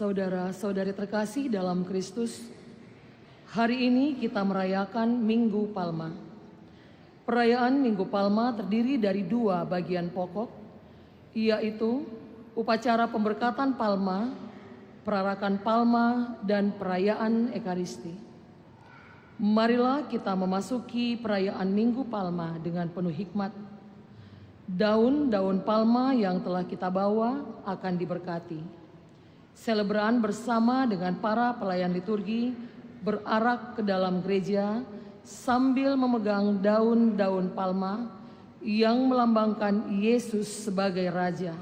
Saudara-saudari terkasih dalam Kristus, hari ini kita merayakan Minggu Palma. Perayaan Minggu Palma terdiri dari dua bagian pokok, yaitu upacara pemberkatan Palma, perarakan Palma, dan perayaan Ekaristi. Marilah kita memasuki perayaan Minggu Palma dengan penuh hikmat. Daun-daun palma yang telah kita bawa akan diberkati. Selebran bersama dengan para pelayan liturgi berarak ke dalam gereja sambil memegang daun-daun palma yang melambangkan Yesus sebagai Raja,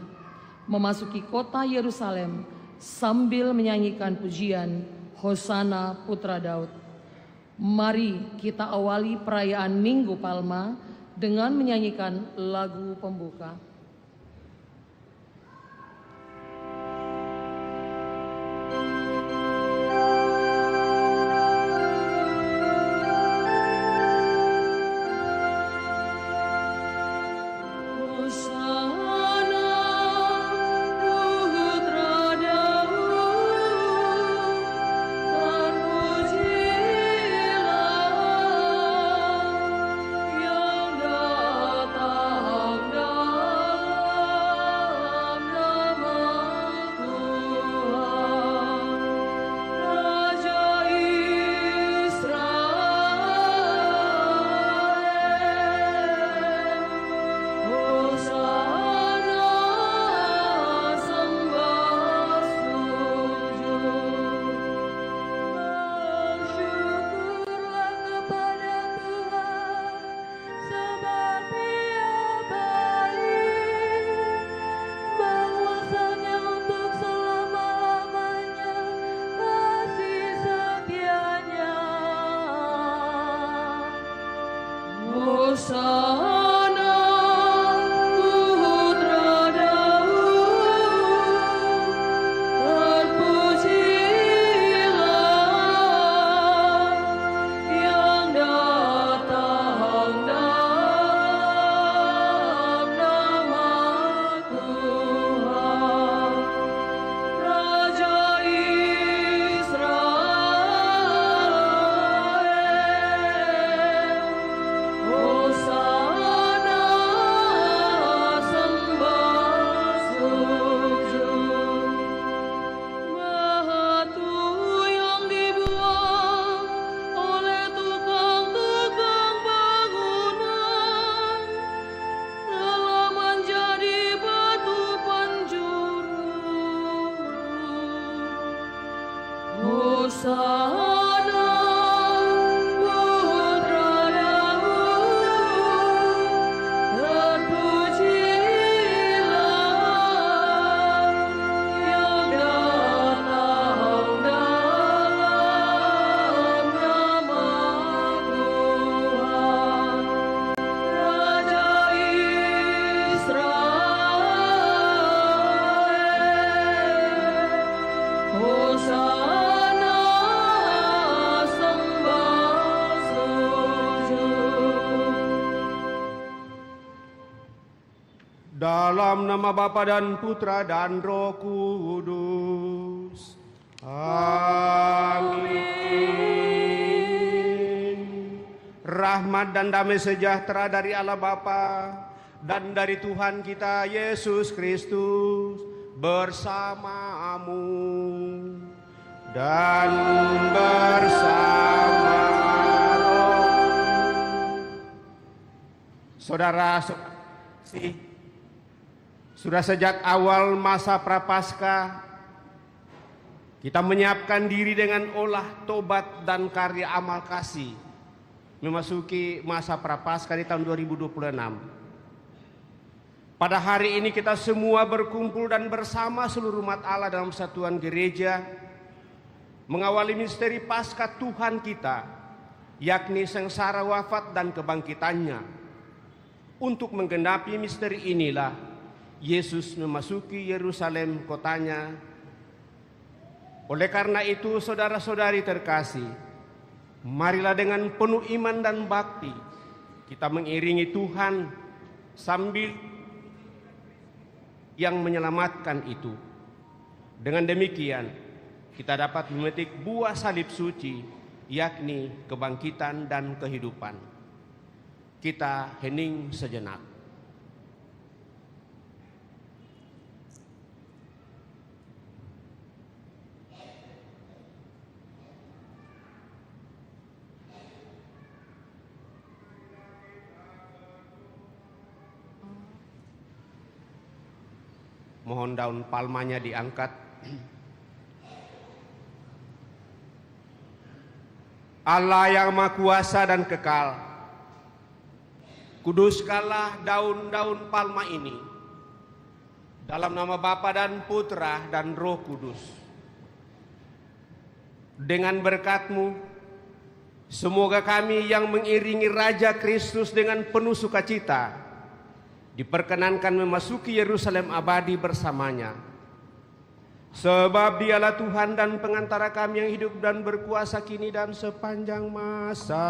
memasuki kota Yerusalem sambil menyanyikan pujian Hosana Putra Daud. Mari kita awali perayaan Minggu Palma dengan menyanyikan lagu pembuka. Dalam nama Bapa dan Putra dan Roh Kudus. Amin. Rahmat dan damai sejahtera dari Allah Bapa dan dari Tuhan kita Yesus Kristus bersamamu dan bersama roh. Saudara, sudah sejak awal masa Prapaskah, kita menyiapkan diri dengan olah tobat dan karya amal kasih memasuki masa Prapaskah di tahun 2026. Pada hari ini kita semua berkumpul dan bersama seluruh umat Allah dalam satuan gereja mengawali misteri Paskah Tuhan kita, yakni sengsara, wafat, dan kebangkitannya. Untuk menggenapi misteri inilah Yesus memasuki Yerusalem kotanya. Oleh karena itu, saudara-saudari terkasih, marilah dengan penuh iman dan bakti kita mengiringi Tuhan sambil yang menyelamatkan itu. Dengan demikian, kita dapat memetik buah salib suci, yakni kebangkitan dan kehidupan. Kita hening sejenak. Mohon daun palmanya diangkat. Allah yang Maha Kuasa dan kekal, kuduskanlah daun-daun palma ini dalam nama Bapa dan Putra dan Roh Kudus. Dengan berkat-Mu, semoga kami yang mengiringi Raja Kristus dengan penuh sukacita diperkenankan memasuki Yerusalem abadi bersamanya. Sebab Dialah Tuhan dan pengantara kami yang hidup dan berkuasa kini dan sepanjang masa.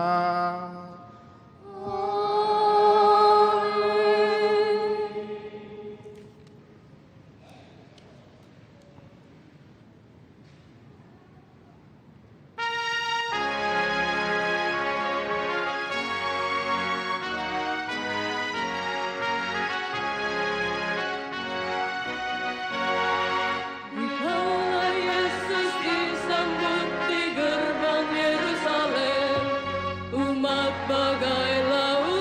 Bagai laut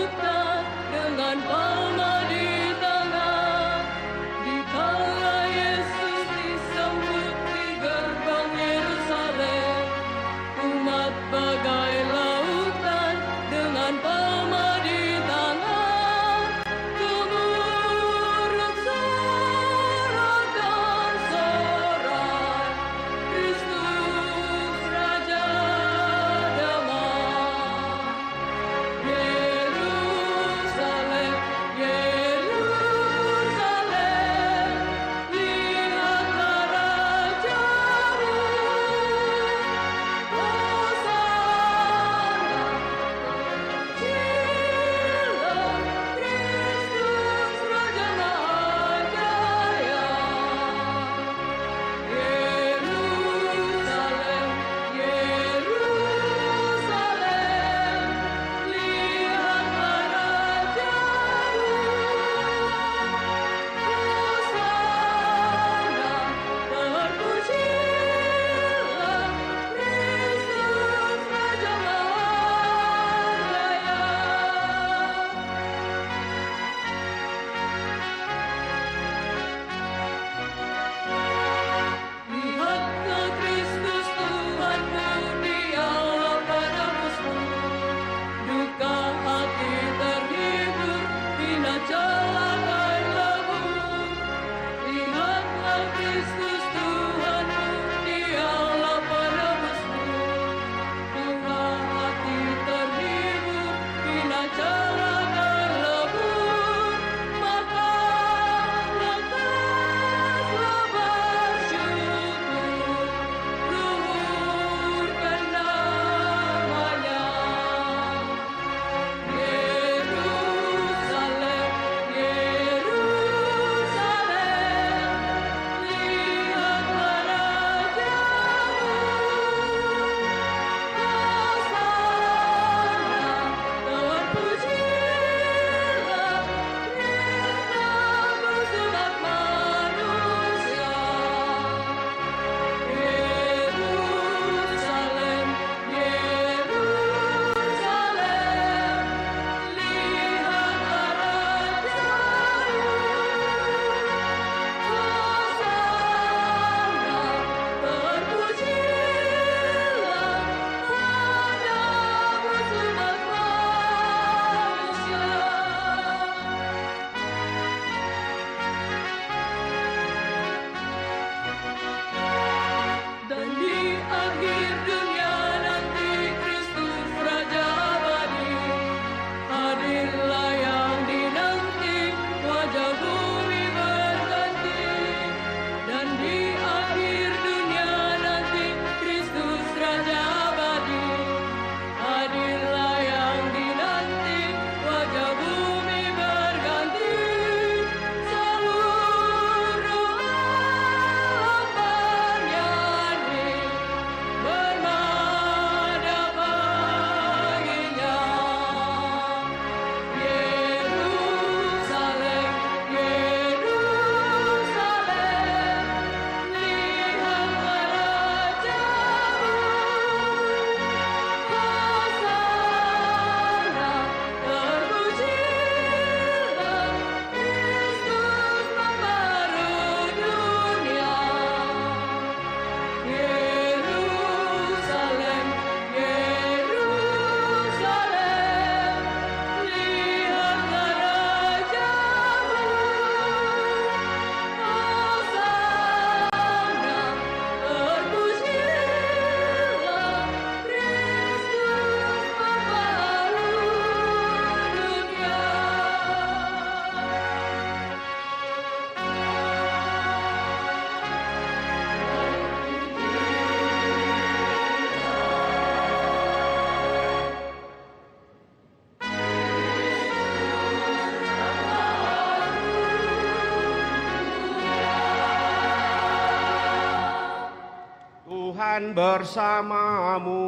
Tuhan bersamamu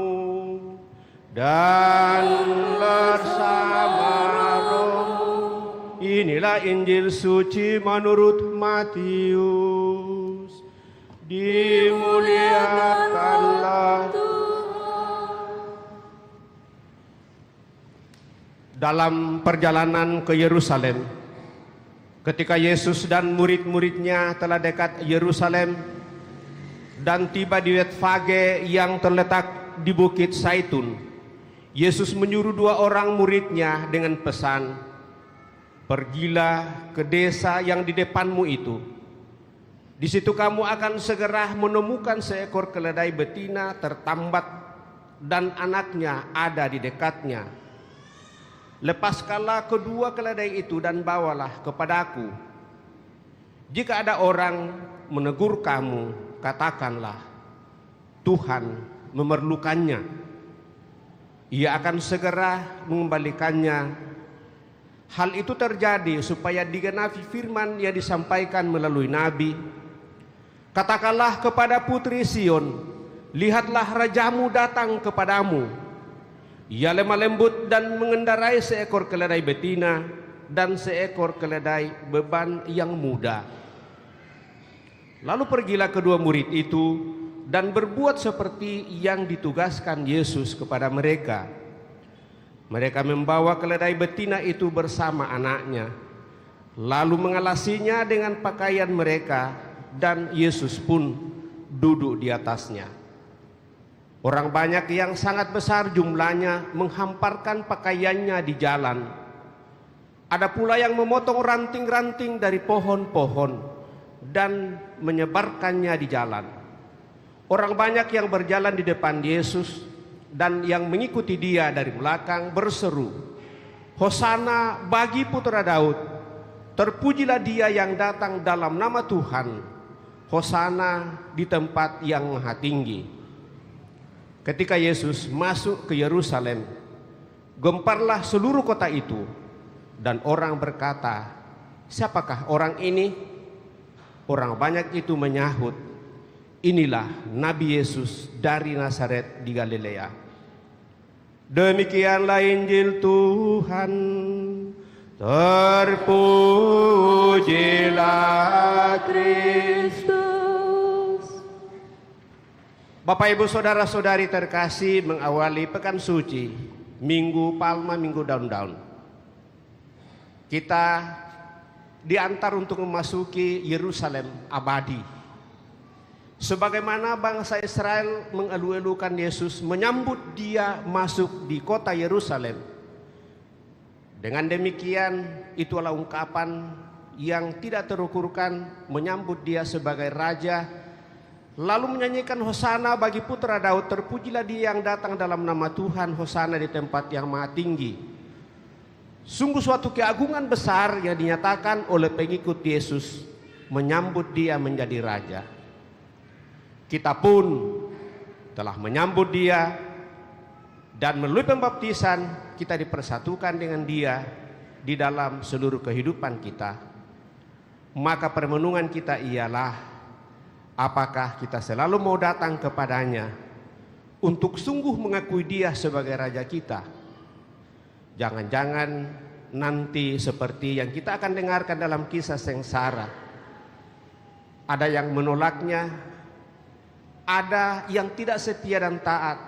dan bersama rohmu. Inilah Injil suci menurut Matius. Dimuliakanlah dalam perjalanan ke Yerusalem. Ketika Yesus dan murid-muridnya telah dekat Yerusalem dan tiba di Betfage yang terletak di Bukit Zaitun, Yesus menyuruh 2 orang muridnya dengan pesan, "Pergilah ke desa yang di depanmu itu. Di situ kamu akan segera menemukan seekor keledai betina tertambat dan anaknya ada di dekatnya. Lepaskanlah kedua keledai itu dan bawalah kepadaku. Jika ada orang menegur kamu, katakanlah, Tuhan memerlukannya. Ia akan segera mengembalikannya. Hal itu terjadi supaya digenapi firman yang disampaikan melalui nabi. Katakanlah kepada putri Sion, lihatlah rajamu datang kepadamu. Ia lemah lembut dan mengendarai seekor keledai betina dan seekor keledai beban yang muda." Lalu pergilah kedua murid itu dan berbuat seperti yang ditugaskan Yesus kepada mereka. Mereka membawa keledai betina itu bersama anaknya, lalu mengalasinya dengan pakaian mereka, dan Yesus pun duduk di atasnya. Orang banyak yang sangat besar jumlahnya menghamparkan pakaiannya di jalan. Ada pula yang memotong ranting-ranting dari pohon-pohon dan menyebarkannya di jalan. Orang banyak yang berjalan di depan Yesus dan yang mengikuti dia dari belakang berseru, "Hosana bagi putra Daud, terpujilah dia yang datang dalam nama Tuhan, Hosana di tempat yang maha tinggi." Ketika Yesus masuk ke Yerusalem, gemparlah seluruh kota itu, dan orang berkata, "Siapakah orang ini?" Orang banyak itu menyahut, "Inilah Nabi Yesus dari Nazaret di Galilea." Demikianlah Injil Tuhan. Terpujilah Kristus. Bapak Ibu saudara-saudari terkasih, mengawali pekan suci, Minggu Palma, Minggu Daun-daun, kita diantar untuk memasuki Yerusalem abadi. Sebagaimana bangsa Israel mengeluh-elukan Yesus, menyambut dia masuk di kota Yerusalem. Dengan demikian, itulah ungkapan yang tidak terukurkan menyambut dia sebagai raja, lalu menyanyikan Hosana bagi putra Daud, terpujilah dia yang datang dalam nama Tuhan, Hosana di tempat yang maha tinggi. Sungguh suatu keagungan besar yang dinyatakan oleh pengikut Yesus menyambut dia menjadi raja. Kita pun telah menyambut dia, dan melalui pembaptisan kita dipersatukan dengan dia di dalam seluruh kehidupan kita. Maka permenungan kita ialah, apakah kita selalu mau datang kepadanya untuk sungguh mengakui dia sebagai raja kita? Jangan-jangan nanti seperti yang kita akan dengarkan dalam kisah sengsara, ada yang menolaknya, ada yang tidak setia dan taat,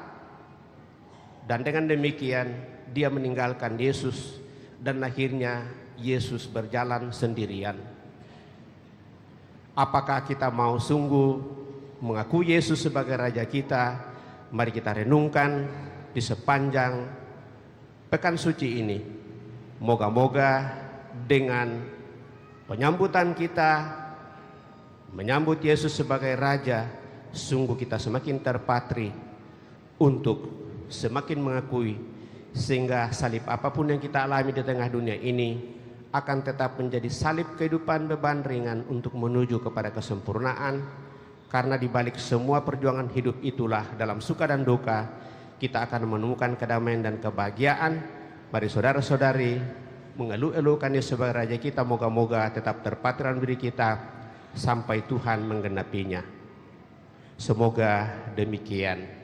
dan dengan demikian dia meninggalkan Yesus, dan akhirnya Yesus berjalan sendirian. Apakah kita mau sungguh mengakui Yesus sebagai raja kita? Mari kita renungkan di sepanjang pekan suci ini. Moga-moga dengan penyambutan kita menyambut Yesus sebagai raja, sungguh kita semakin terpatri untuk semakin mengakui, sehingga salib apapun yang kita alami di tengah dunia ini akan tetap menjadi salib kehidupan beban ringan untuk menuju kepada kesempurnaan. Karena di balik semua perjuangan hidup itulah, dalam suka dan duka, kita akan menemukan kedamaian dan kebahagiaan. Mari saudara-saudari mengeluh-elukan Yesus sebagai raja kita, moga-moga tetap terpatri dalam diri kita sampai Tuhan menggenapinya. Semoga demikian.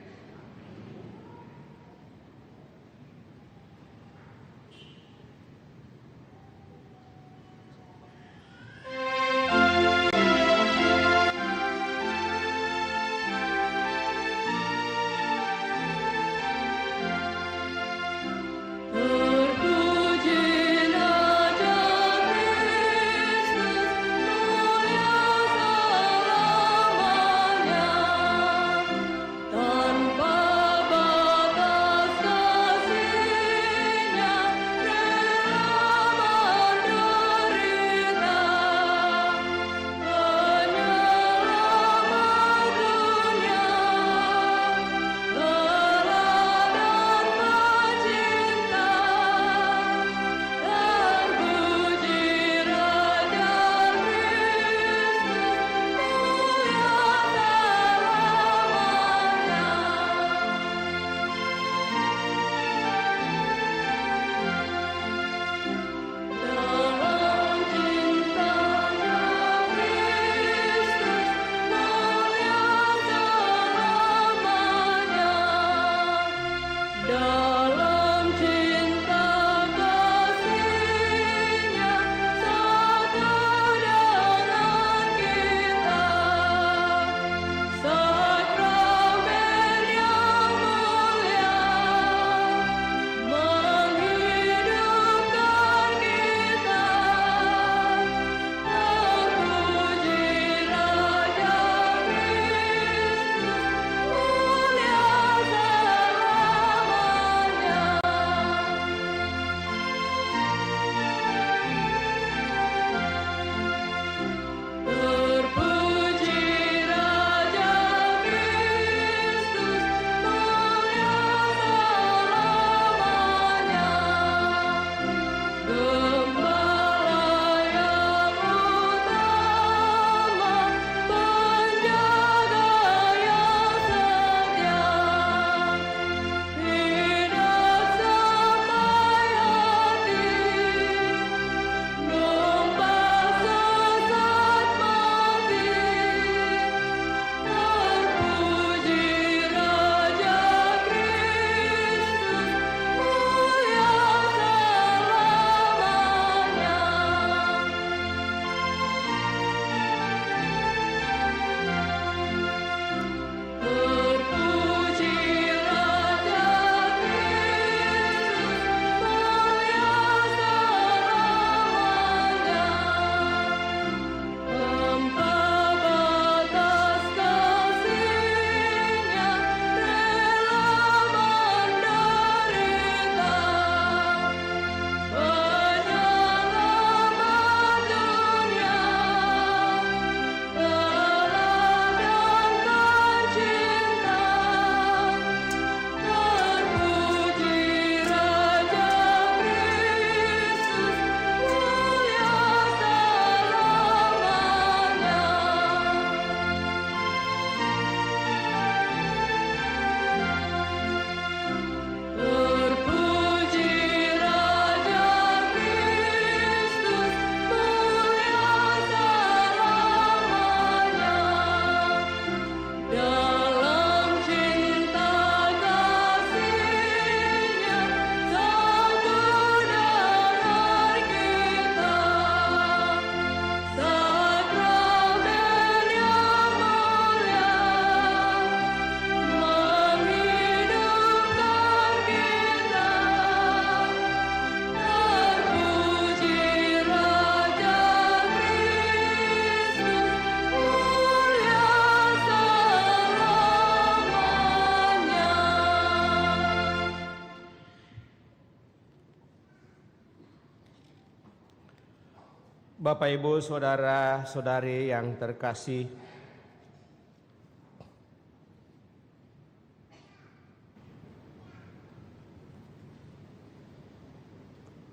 Bapak, Ibu, Saudara-saudari yang terkasih,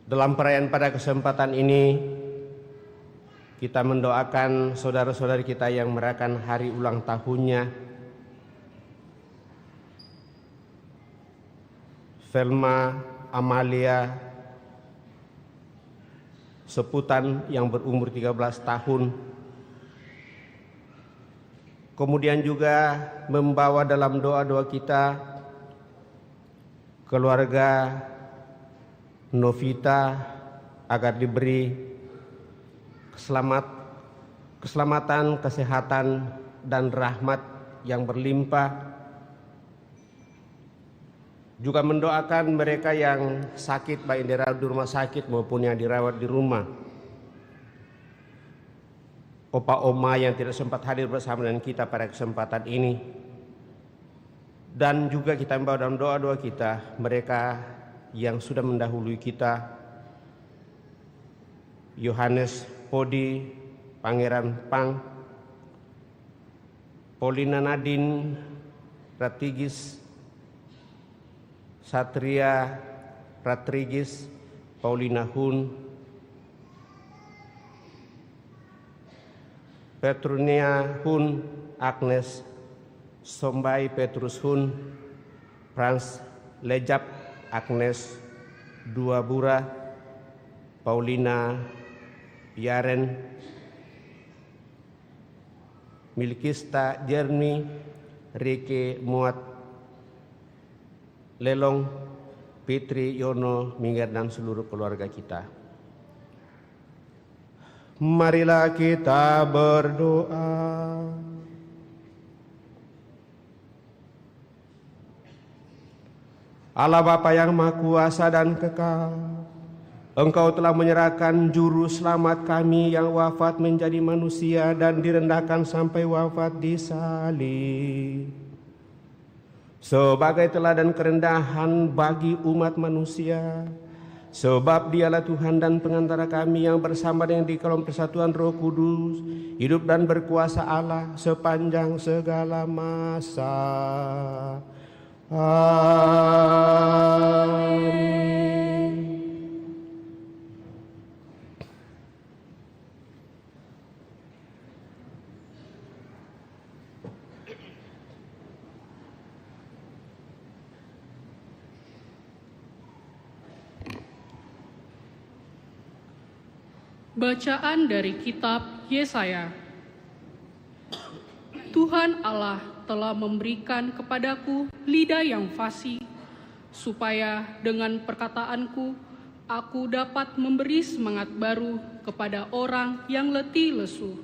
dalam perayaan pada kesempatan ini kita mendoakan saudara-saudari kita yang merayakan hari ulang tahunnya, Velma Amalia Seputan yang berumur 13 tahun, Kemudian juga membawa dalam doa-doa kita keluarga Novita agar diberi keselamatan, kesehatan, dan rahmat yang berlimpah. Juga mendoakan mereka yang sakit, baik dirawat di rumah sakit maupun yang dirawat di rumah. Opa oma yang tidak sempat hadir bersama dengan kita pada kesempatan ini. Dan juga kita membawa dalam doa-doa kita mereka yang sudah mendahului kita. Yohanes Podi, Pangeran Pang, Paulina Nadine Ratigis, Satria Ratrigis, Paulina Hun, Petrunia Hun, Agnes Sombai Petrus Hun, Frans Lejap, Agnes Duabura, Paulina Yaren, Milkista Jermi, Rike Muat Lelong, Fitri Yono Minggar, dan seluruh keluarga kita. Marilah kita berdoa. Allah Bapa yang Maha Kuasa dan kekal, Engkau telah menyerahkan juru selamat kami yang wafat menjadi manusia dan direndahkan sampai wafat di salib sebagai teladan kerendahan bagi umat manusia. Sebab Dialah Tuhan dan pengantara kami yang bersama dengan di dalam persatuan Roh Kudus, hidup dan berkuasa Allah sepanjang segala masa. Amin. Bacaan dari kitab Yesaya. Tuhan Allah telah memberikan kepadaku lidah yang fasih, supaya dengan perkataanku aku dapat memberi semangat baru kepada orang yang letih lesu.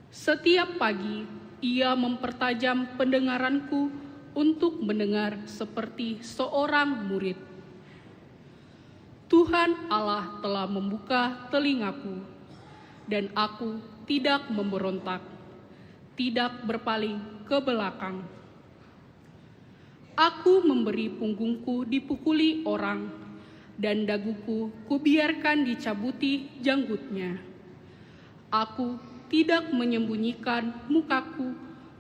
Setiap pagi ia mempertajam pendengaranku untuk mendengar seperti seorang murid. Tuhan Allah telah membuka telingaku, dan aku tidak memberontak, tidak berpaling ke belakang. Aku memberi punggungku dipukuli orang, dan daguku kubiarkan dicabuti janggutnya. Aku tidak menyembunyikan mukaku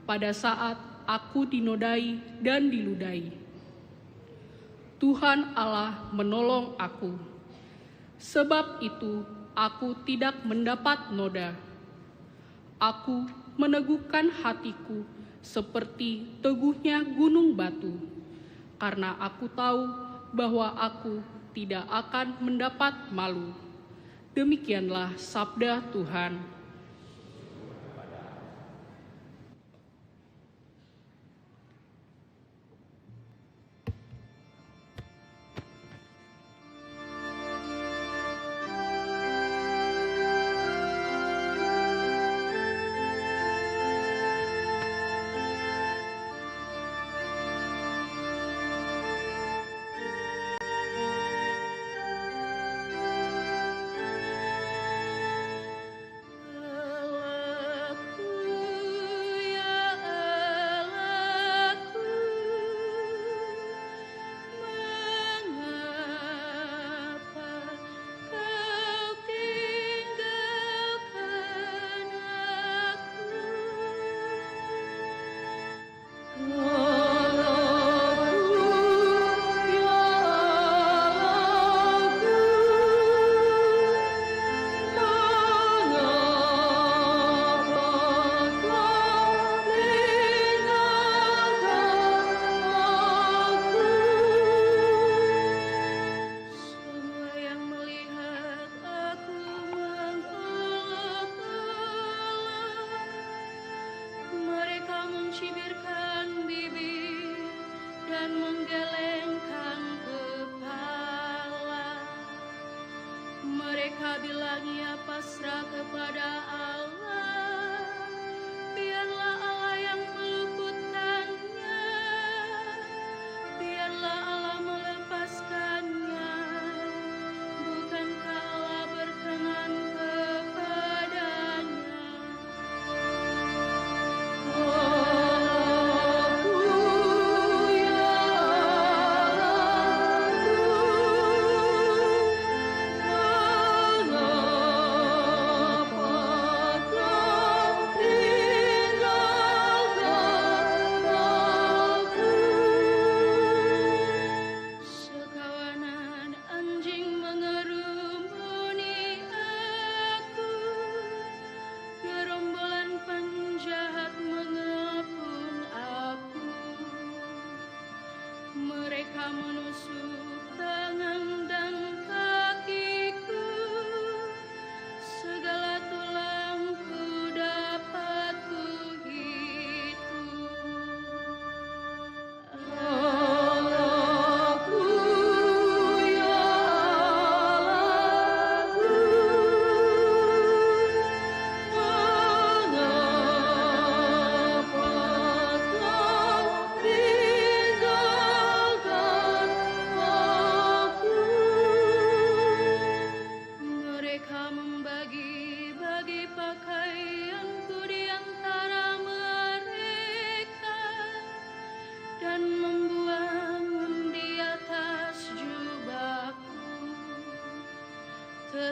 pada saat aku dinodai dan diludahi. Tuhan Allah menolong aku. Sebab itu aku tidak mendapat noda. Aku meneguhkan hatiku seperti teguhnya gunung batu, karena aku tahu bahwa aku tidak akan mendapat malu. Demikianlah sabda Tuhan.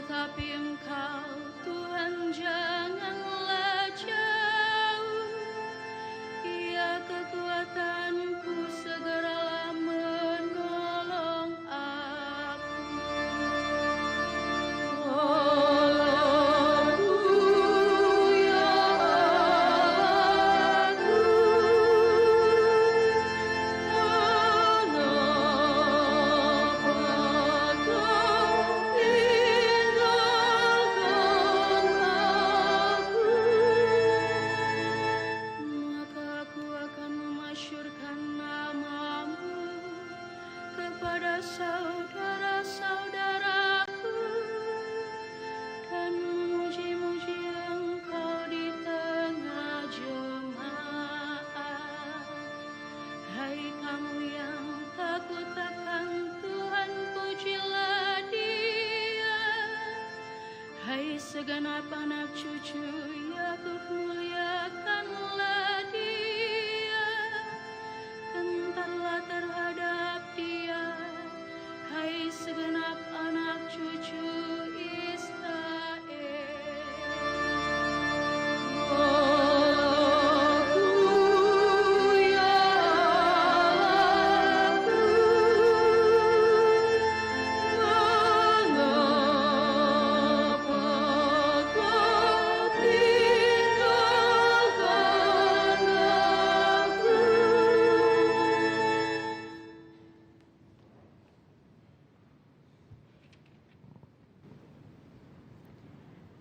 Tetapi Engkau, Tuhan, janganlah jauh. Ya kekuatanku, segeralah menolong aku. Saudara-saudaraku dan memuji-muji Engkau di tengah jemaat. Hai kamu yang takut akan Tuhan, pujilah Dia. Hai segenap anak cucu Yakub, muliakanlah Dia. Gentarlah terhadap Dia, hai segenap anak cucu Israel.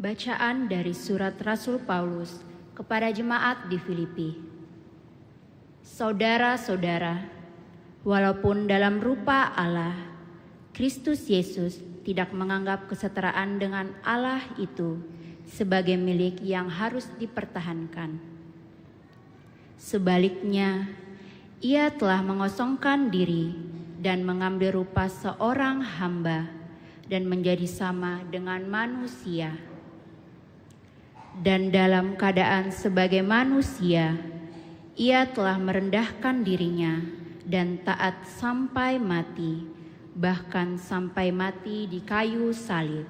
Bacaan dari surat Rasul Paulus kepada jemaat di Filipi. Saudara-saudara, walaupun dalam rupa Allah, Kristus Yesus tidak menganggap kesetaraan dengan Allah itu sebagai milik yang harus dipertahankan. Sebaliknya, Ia telah mengosongkan diri dan mengambil rupa seorang hamba dan menjadi sama dengan manusia. Dan dalam keadaan sebagai manusia, Ia telah merendahkan dirinya dan taat sampai mati, bahkan sampai mati di kayu salib.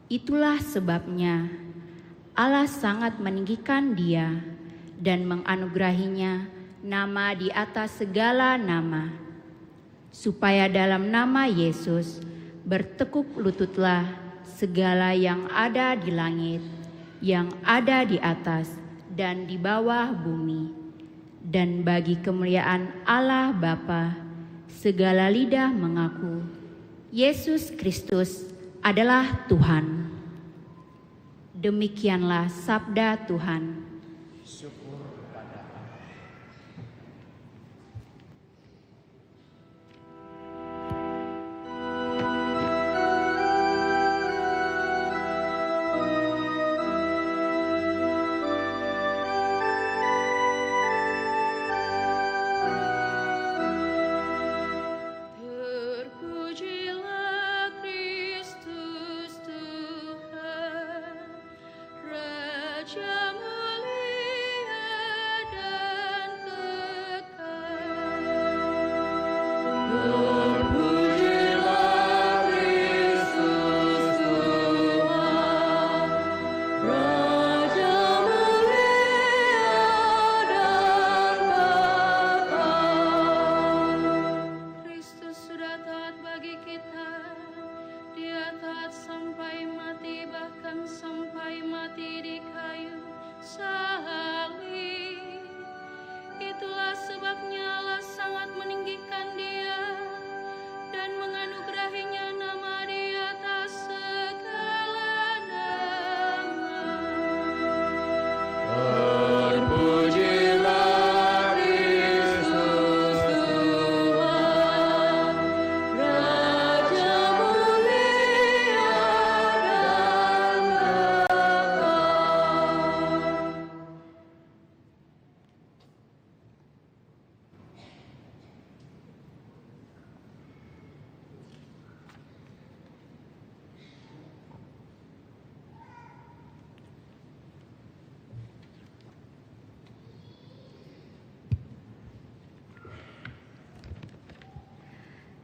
Itulah sebabnya Allah sangat meninggikan Dia dan menganugerahinya nama di atas segala nama, supaya dalam nama Yesus bertekuk lututlah segala yang ada di langit, yang ada di atas, dan di bawah bumi. Dan bagi kemuliaan Allah Bapa, segala lidah mengaku, Yesus Kristus adalah Tuhan. Demikianlah sabda Tuhan.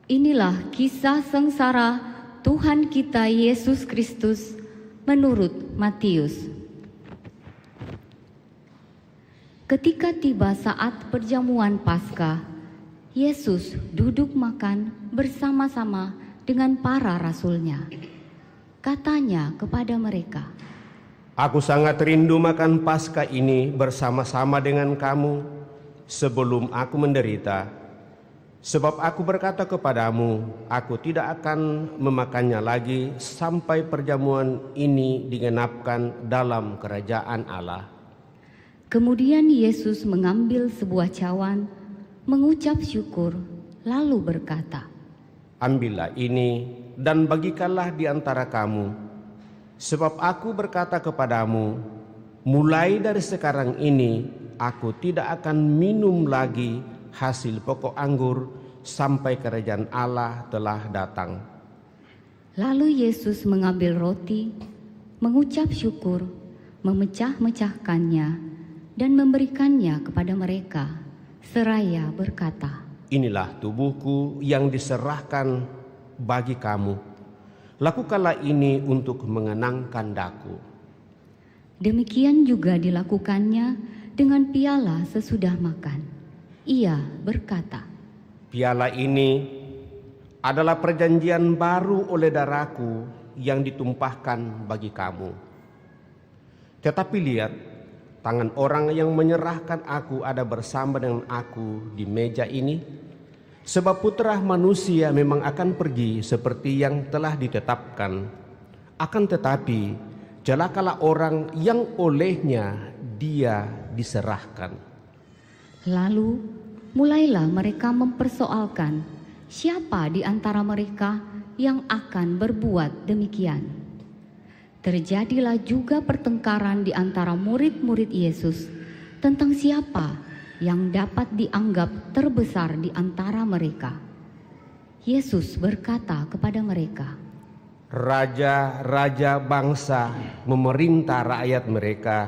Inilah kisah sengsara Tuhan kita Yesus Kristus menurut Matius. Ketika tiba saat perjamuan Paskah, Yesus duduk makan bersama-sama dengan para rasul-Nya. Katanya kepada mereka, Aku sangat rindu makan Paskah ini bersama-sama dengan kamu sebelum aku menderita. Sebab aku berkata kepadamu, aku tidak akan memakannya lagi sampai perjamuan ini digenapkan dalam kerajaan Allah. Kemudian Yesus mengambil sebuah cawan, mengucap syukur, lalu berkata, Ambillah ini dan bagikanlah di antara kamu. Sebab aku berkata kepadamu, mulai dari sekarang ini aku tidak akan minum lagi hasil pokok anggur sampai kerajaan Allah telah datang. Lalu Yesus mengambil roti, mengucap syukur, memecah-mecahkannya, dan memberikannya kepada mereka, seraya berkata, Inilah tubuhku yang diserahkan bagi kamu. Lakukanlah ini untuk mengenangkan daku. Demikian juga dilakukannya dengan piala sesudah makan. Ia berkata, Piala ini adalah perjanjian baru oleh darahku yang ditumpahkan bagi kamu. Tetapi lihat, tangan orang yang menyerahkan aku ada bersama dengan aku di meja ini. Sebab putra manusia memang akan pergi seperti yang telah ditetapkan. Akan tetapi, celakalah orang yang olehnya dia diserahkan. Lalu mulailah mereka mempersoalkan siapa di antara mereka yang akan berbuat demikian. Terjadilah juga pertengkaran di antara murid-murid Yesus tentang siapa yang dapat dianggap terbesar di antara mereka. Yesus berkata kepada mereka, Raja-raja bangsa memerintah rakyat mereka,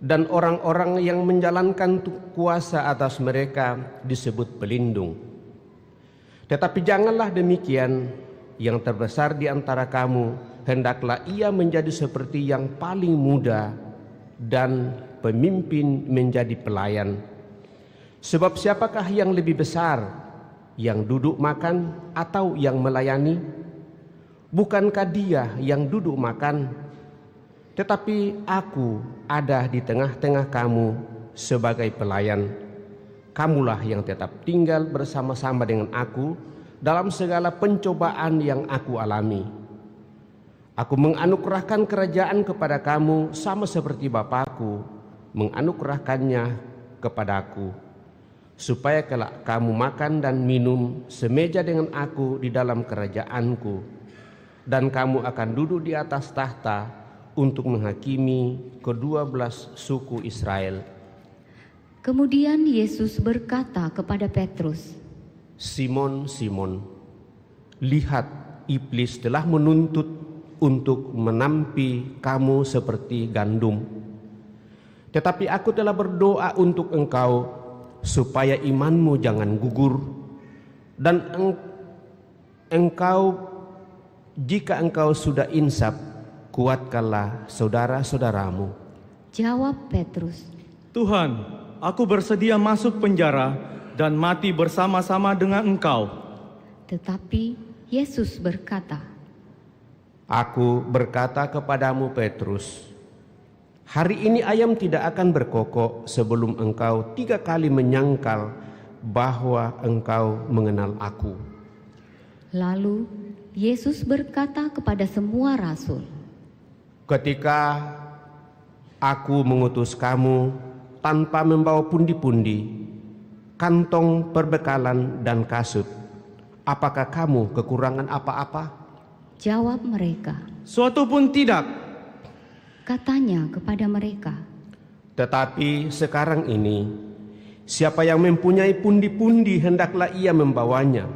dan orang-orang yang menjalankan kuasa atas mereka disebut pelindung. Tetapi janganlah demikian, yang terbesar di antara kamu hendaklah ia menjadi seperti yang paling muda, dan pemimpin menjadi pelayan. Sebab siapakah yang lebih besar, yang duduk makan atau yang melayani? Bukankah dia yang duduk makan? Tetapi aku ada di tengah-tengah kamu sebagai pelayan. Kamulah yang tetap tinggal bersama-sama dengan aku dalam segala pencobaan yang aku alami. Aku menganugerahkan kerajaan kepada kamu sama seperti Bapakku menganugerahkannya kepadaku, supaya kelak kamu makan dan minum semeja dengan aku di dalam kerajaanku, dan kamu akan duduk di atas tahta untuk menghakimi ke-12 suku Israel. Kemudian Yesus berkata kepada Petrus, Simon, Simon, lihat iblis telah menuntut untuk menampi kamu seperti gandum. Tetapi aku telah berdoa untuk engkau supaya imanmu jangan gugur, dan jika engkau sudah insaf, kuatkanlah saudara-saudaramu. Jawab Petrus, Tuhan, aku bersedia masuk penjara dan mati bersama-sama dengan engkau. tetapi Yesus berkata, Aku berkata kepadamu Petrus, hari ini ayam tidak akan berkokok sebelum engkau 3 kali menyangkal bahwa engkau mengenal aku. Lalu Yesus berkata kepada semua rasul, Ketika aku mengutus kamu tanpa membawa pundi-pundi, kantong perbekalan dan kasut, apakah kamu kekurangan apa-apa? Jawab mereka. Suatu pun tidak. Katanya kepada mereka, Tetapi sekarang ini, siapa yang mempunyai pundi-pundi hendaklah ia membawanya.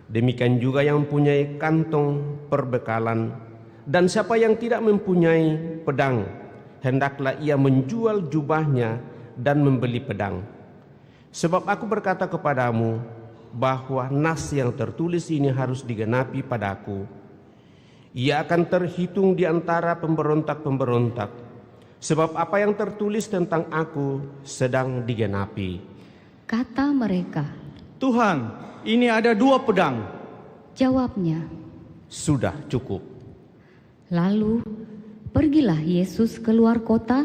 Demikian juga yang mempunyai kantong perbekalan. Dan siapa yang tidak mempunyai pedang, hendaklah ia menjual jubahnya dan membeli pedang. Sebab aku berkata kepadamu bahwa nas yang tertulis ini harus digenapi padaku. Ia akan terhitung di antara pemberontak-pemberontak, sebab apa yang tertulis tentang aku sedang digenapi. Kata mereka. Tuhan, ini ada 2 pedang. Jawabnya. Sudah cukup. Lalu pergilah Yesus keluar kota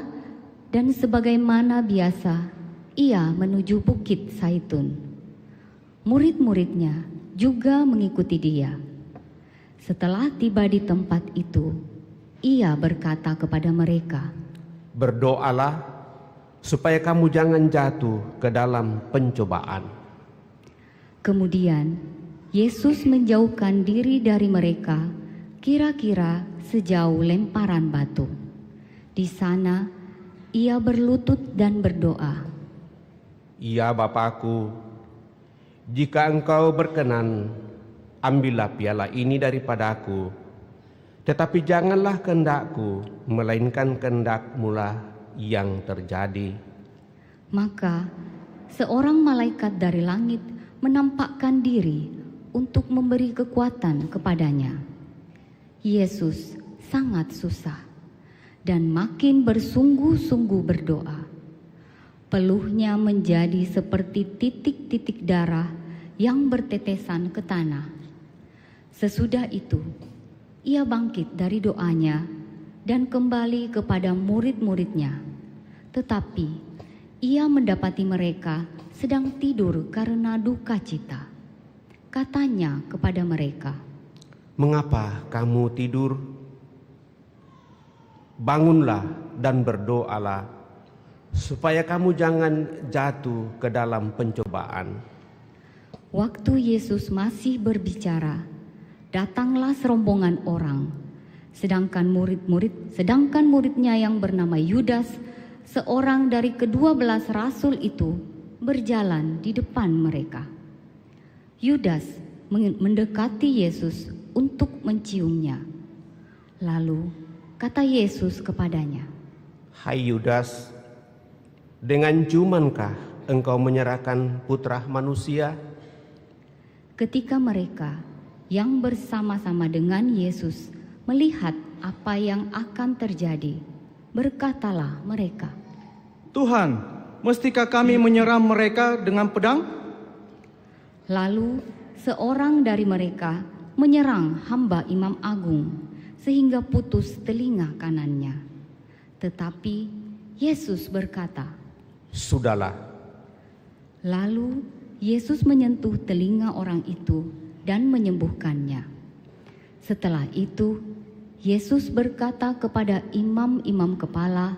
dan sebagaimana biasa ia menuju Bukit Zaitun. Murid-muridnya juga mengikuti dia. Setelah tiba di tempat itu, ia berkata kepada mereka, Berdoalah supaya kamu jangan jatuh ke dalam pencobaan. Kemudian Yesus menjauhkan diri dari mereka kira-kira sejauh lemparan batu. Di sana ia berlutut dan berdoa. Ya Bapakku, jika Engkau berkenan, ambillah piala ini daripadaku, tetapi janganlah kehendakku, melainkan kehendak-Mu lah yang terjadi. Maka seorang malaikat dari langit menampakkan diri untuk memberi kekuatan kepadanya. Yesus sangat susah dan makin bersungguh-sungguh berdoa. Peluhnya menjadi seperti titik-titik darah yang bertetesan ke tanah. Sesudah itu, ia bangkit dari doanya dan kembali kepada murid-muridnya. Tetapi ia mendapati mereka sedang tidur karena duka cita. Katanya kepada mereka, Mengapa kamu tidur? Bangunlah dan berdoalah, supaya kamu jangan jatuh ke dalam pencobaan. waktu Yesus masih berbicara, datanglah serombongan orang, sedangkan muridnya yang bernama Yudas, seorang dari ke-12 rasul itu, berjalan di depan mereka. Yudas mendekati Yesus untuk menciumnya. Lalu kata Yesus kepadanya, Hai Yudas, dengan ciumankah engkau menyerahkan putra manusia? ketika mereka yang bersama-sama dengan Yesus melihat apa yang akan terjadi, berkatalah mereka, Tuhan, mestikah kami menyerang mereka dengan pedang? Lalu seorang dari mereka menyerang hamba Imam Agung sehingga putus telinga kanannya. Tetapi Yesus berkata, Sudahlah. Lalu Yesus menyentuh telinga orang itu dan menyembuhkannya. Setelah itu, Yesus berkata kepada imam-imam kepala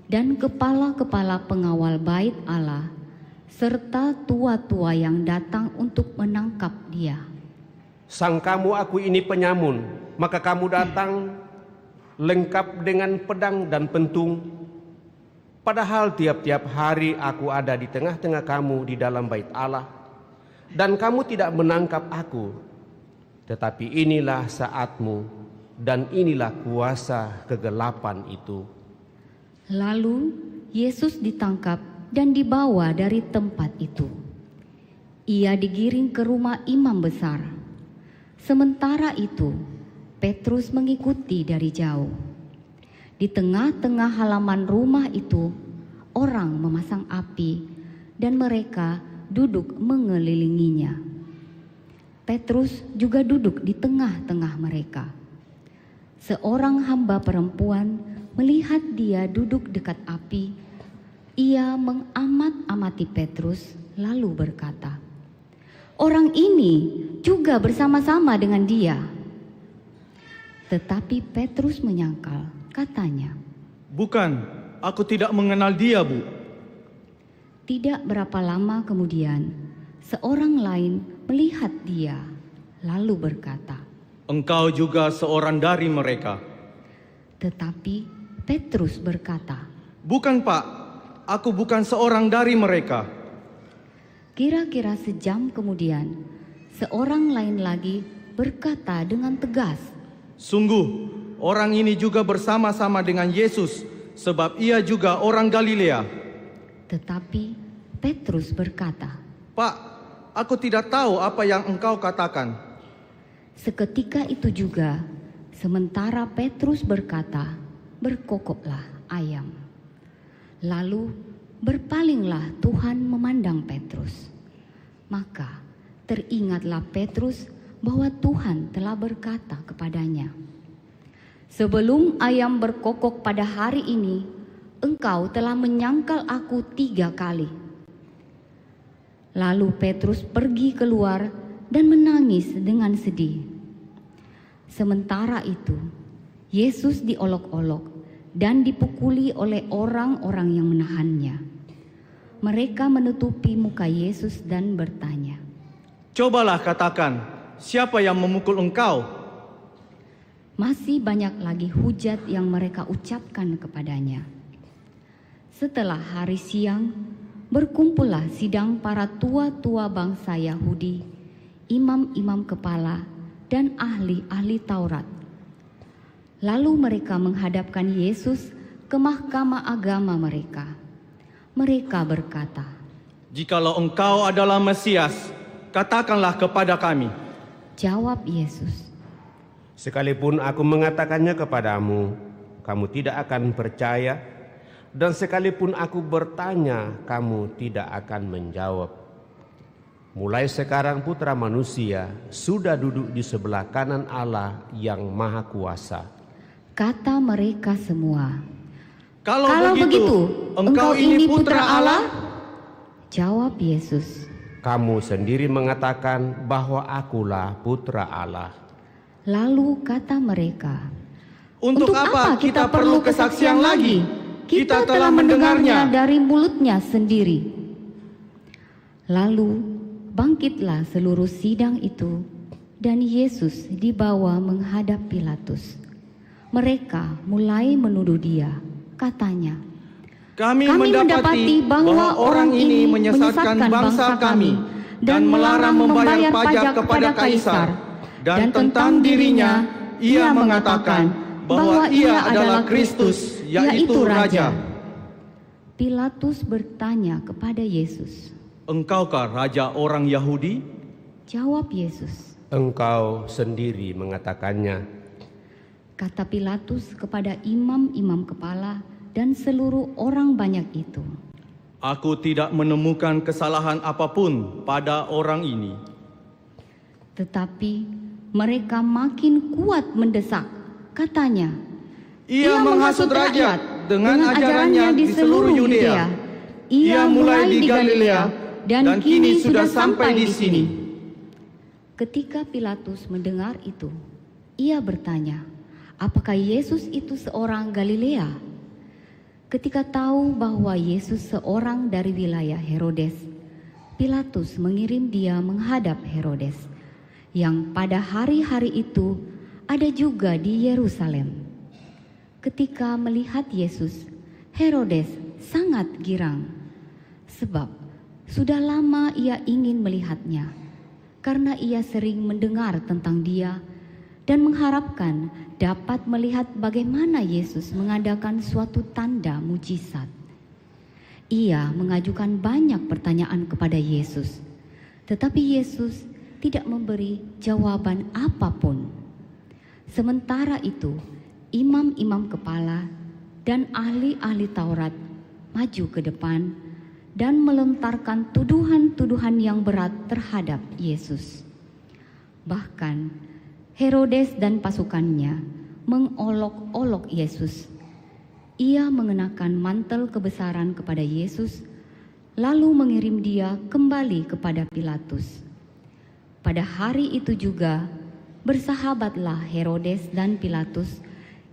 dan kepala-kepala pengawal bait Allah, serta tua-tua yang datang untuk menangkap dia. Sangkamu aku ini penyamun, maka kamu datang lengkap dengan pedang dan pentung. Padahal tiap-tiap hari aku ada di tengah-tengah kamu di dalam bait Allah, dan kamu tidak menangkap aku. Tetapi inilah saatmu, dan inilah kuasa kegelapan itu. Lalu Yesus ditangkap dan dibawa dari tempat itu. Ia digiring ke rumah imam besar. Sementara itu, Petrus mengikuti dari jauh. Di tengah-tengah halaman rumah itu, orang memasang api dan mereka duduk mengelilinginya. Petrus juga duduk di tengah-tengah mereka. Seorang hamba perempuan melihat dia duduk dekat api. Ia mengamat-amati Petrus lalu berkata, "Orang ini juga bersama-sama dengan dia." Tetapi Petrus menyangkal, katanya, Bukan, aku tidak mengenal dia, Bu. Tidak berapa lama kemudian, seorang lain melihat dia, lalu berkata, Engkau juga seorang dari mereka. Tetapi Petrus berkata, Bukan, Pak, aku bukan seorang dari mereka. Kira-kira sejam kemudian, seorang lain lagi berkata dengan tegas, Sungguh, orang ini juga bersama-sama dengan Yesus, sebab ia juga orang Galilea. Tetapi Petrus berkata, Pak, aku tidak tahu apa yang engkau katakan. Seketika itu juga, Sementara Petrus berkata, "Berkokoklah ayam." Lalu berpalinglah Tuhan memandang Petrus. Maka teringatlah Petrus bahwa Tuhan telah berkata kepadanya, "Sebelum ayam berkokok pada hari ini, engkau telah menyangkal aku 3 kali." Lalu Petrus pergi keluar dan menangis dengan sedih. Sementara itu, Yesus diolok-olok dan dipukuli oleh orang-orang yang menahannya. Mereka menutupi muka Yesus dan bertanya, "Cobalah katakan, siapa yang memukul engkau?" Masih banyak lagi hujat yang mereka ucapkan kepadanya. Setelah hari siang, berkumpullah sidang para tua-tua bangsa Yahudi, imam-imam kepala, dan ahli-ahli Taurat. Lalu mereka menghadapkan Yesus ke mahkamah agama mereka. Mereka berkata, "Jikalau engkau adalah Mesias, katakanlah kepada kami." Jawab Yesus, Sekalipun aku mengatakannya kepadamu, kamu tidak akan percaya, dan sekalipun aku bertanya, kamu tidak akan menjawab. Mulai sekarang Putra Manusia sudah duduk di sebelah kanan Allah yang Maha Kuasa. kata mereka semua. Kalau Kalau begitu, engkau ini putra Allah? Jawab Yesus, Kamu sendiri mengatakan bahwa akulah Putra Allah. lalu kata mereka, Untuk apa kita perlu kesaksian lagi? Kita telah mendengarnya. dari mulutnya sendiri. Lalu bangkitlah seluruh sidang itu, dan Yesus dibawa menghadap Pilatus. Mereka mulai menuduh dia, katanya, Kami mendapati bahwa orang ini menyesatkan bangsa kami dan melarang membayar pajak kepada Kaisar. Dan tentang dirinya, ia mengatakan bahwa ia adalah Kristus, yaitu Raja. Pilatus bertanya kepada Yesus. Engkaukah Raja orang Yahudi? Jawab Yesus. Engkau sendiri mengatakannya. Kata Pilatus kepada imam-imam kepala dan seluruh orang banyak itu. Aku tidak menemukan kesalahan apapun pada orang ini. Tetapi mereka makin kuat mendesak. Katanya, Ia menghasut rakyat dengan ajarannya di seluruh Yudea. Ia mulai di Galilea dan kini sudah sampai di sini. Ketika Pilatus mendengar itu, ia bertanya, apakah Yesus itu seorang Galilea? Ketika tahu bahwa Yesus seorang dari wilayah Herodes, Pilatus mengirim dia menghadap Herodes, yang pada hari-hari itu ada juga di Yerusalem. Ketika melihat Yesus, Herodes sangat girang, sebab sudah lama ia ingin melihatnya, karena ia sering mendengar tentang dia dan mengharapkan dapat melihat bagaimana Yesus mengadakan suatu tanda mujizat. Ia mengajukan banyak pertanyaan kepada Yesus, tetapi Yesus tidak memberi jawaban apapun. Sementara itu, imam-imam kepala dan ahli-ahli Taurat maju ke depan dan melontarkan tuduhan-tuduhan yang berat terhadap Yesus. Bahkan Herodes dan pasukannya mengolok-olok Yesus. Ia mengenakan mantel kebesaran kepada Yesus, lalu mengirim dia kembali kepada Pilatus. Pada hari itu juga bersahabatlah Herodes dan Pilatus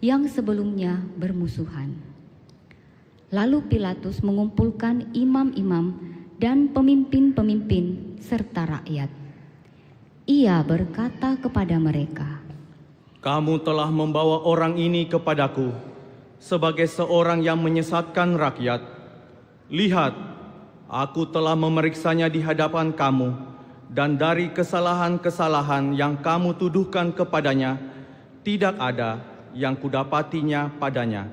yang sebelumnya bermusuhan. Lalu Pilatus mengumpulkan imam-imam dan pemimpin-pemimpin serta rakyat. Ia berkata kepada mereka, Kamu telah membawa orang ini kepadaku sebagai seorang yang menyesatkan rakyat. Lihat, aku telah memeriksanya di hadapan kamu, dan dari kesalahan-kesalahan yang kamu tuduhkan kepadanya, tidak ada yang kudapatinya padanya.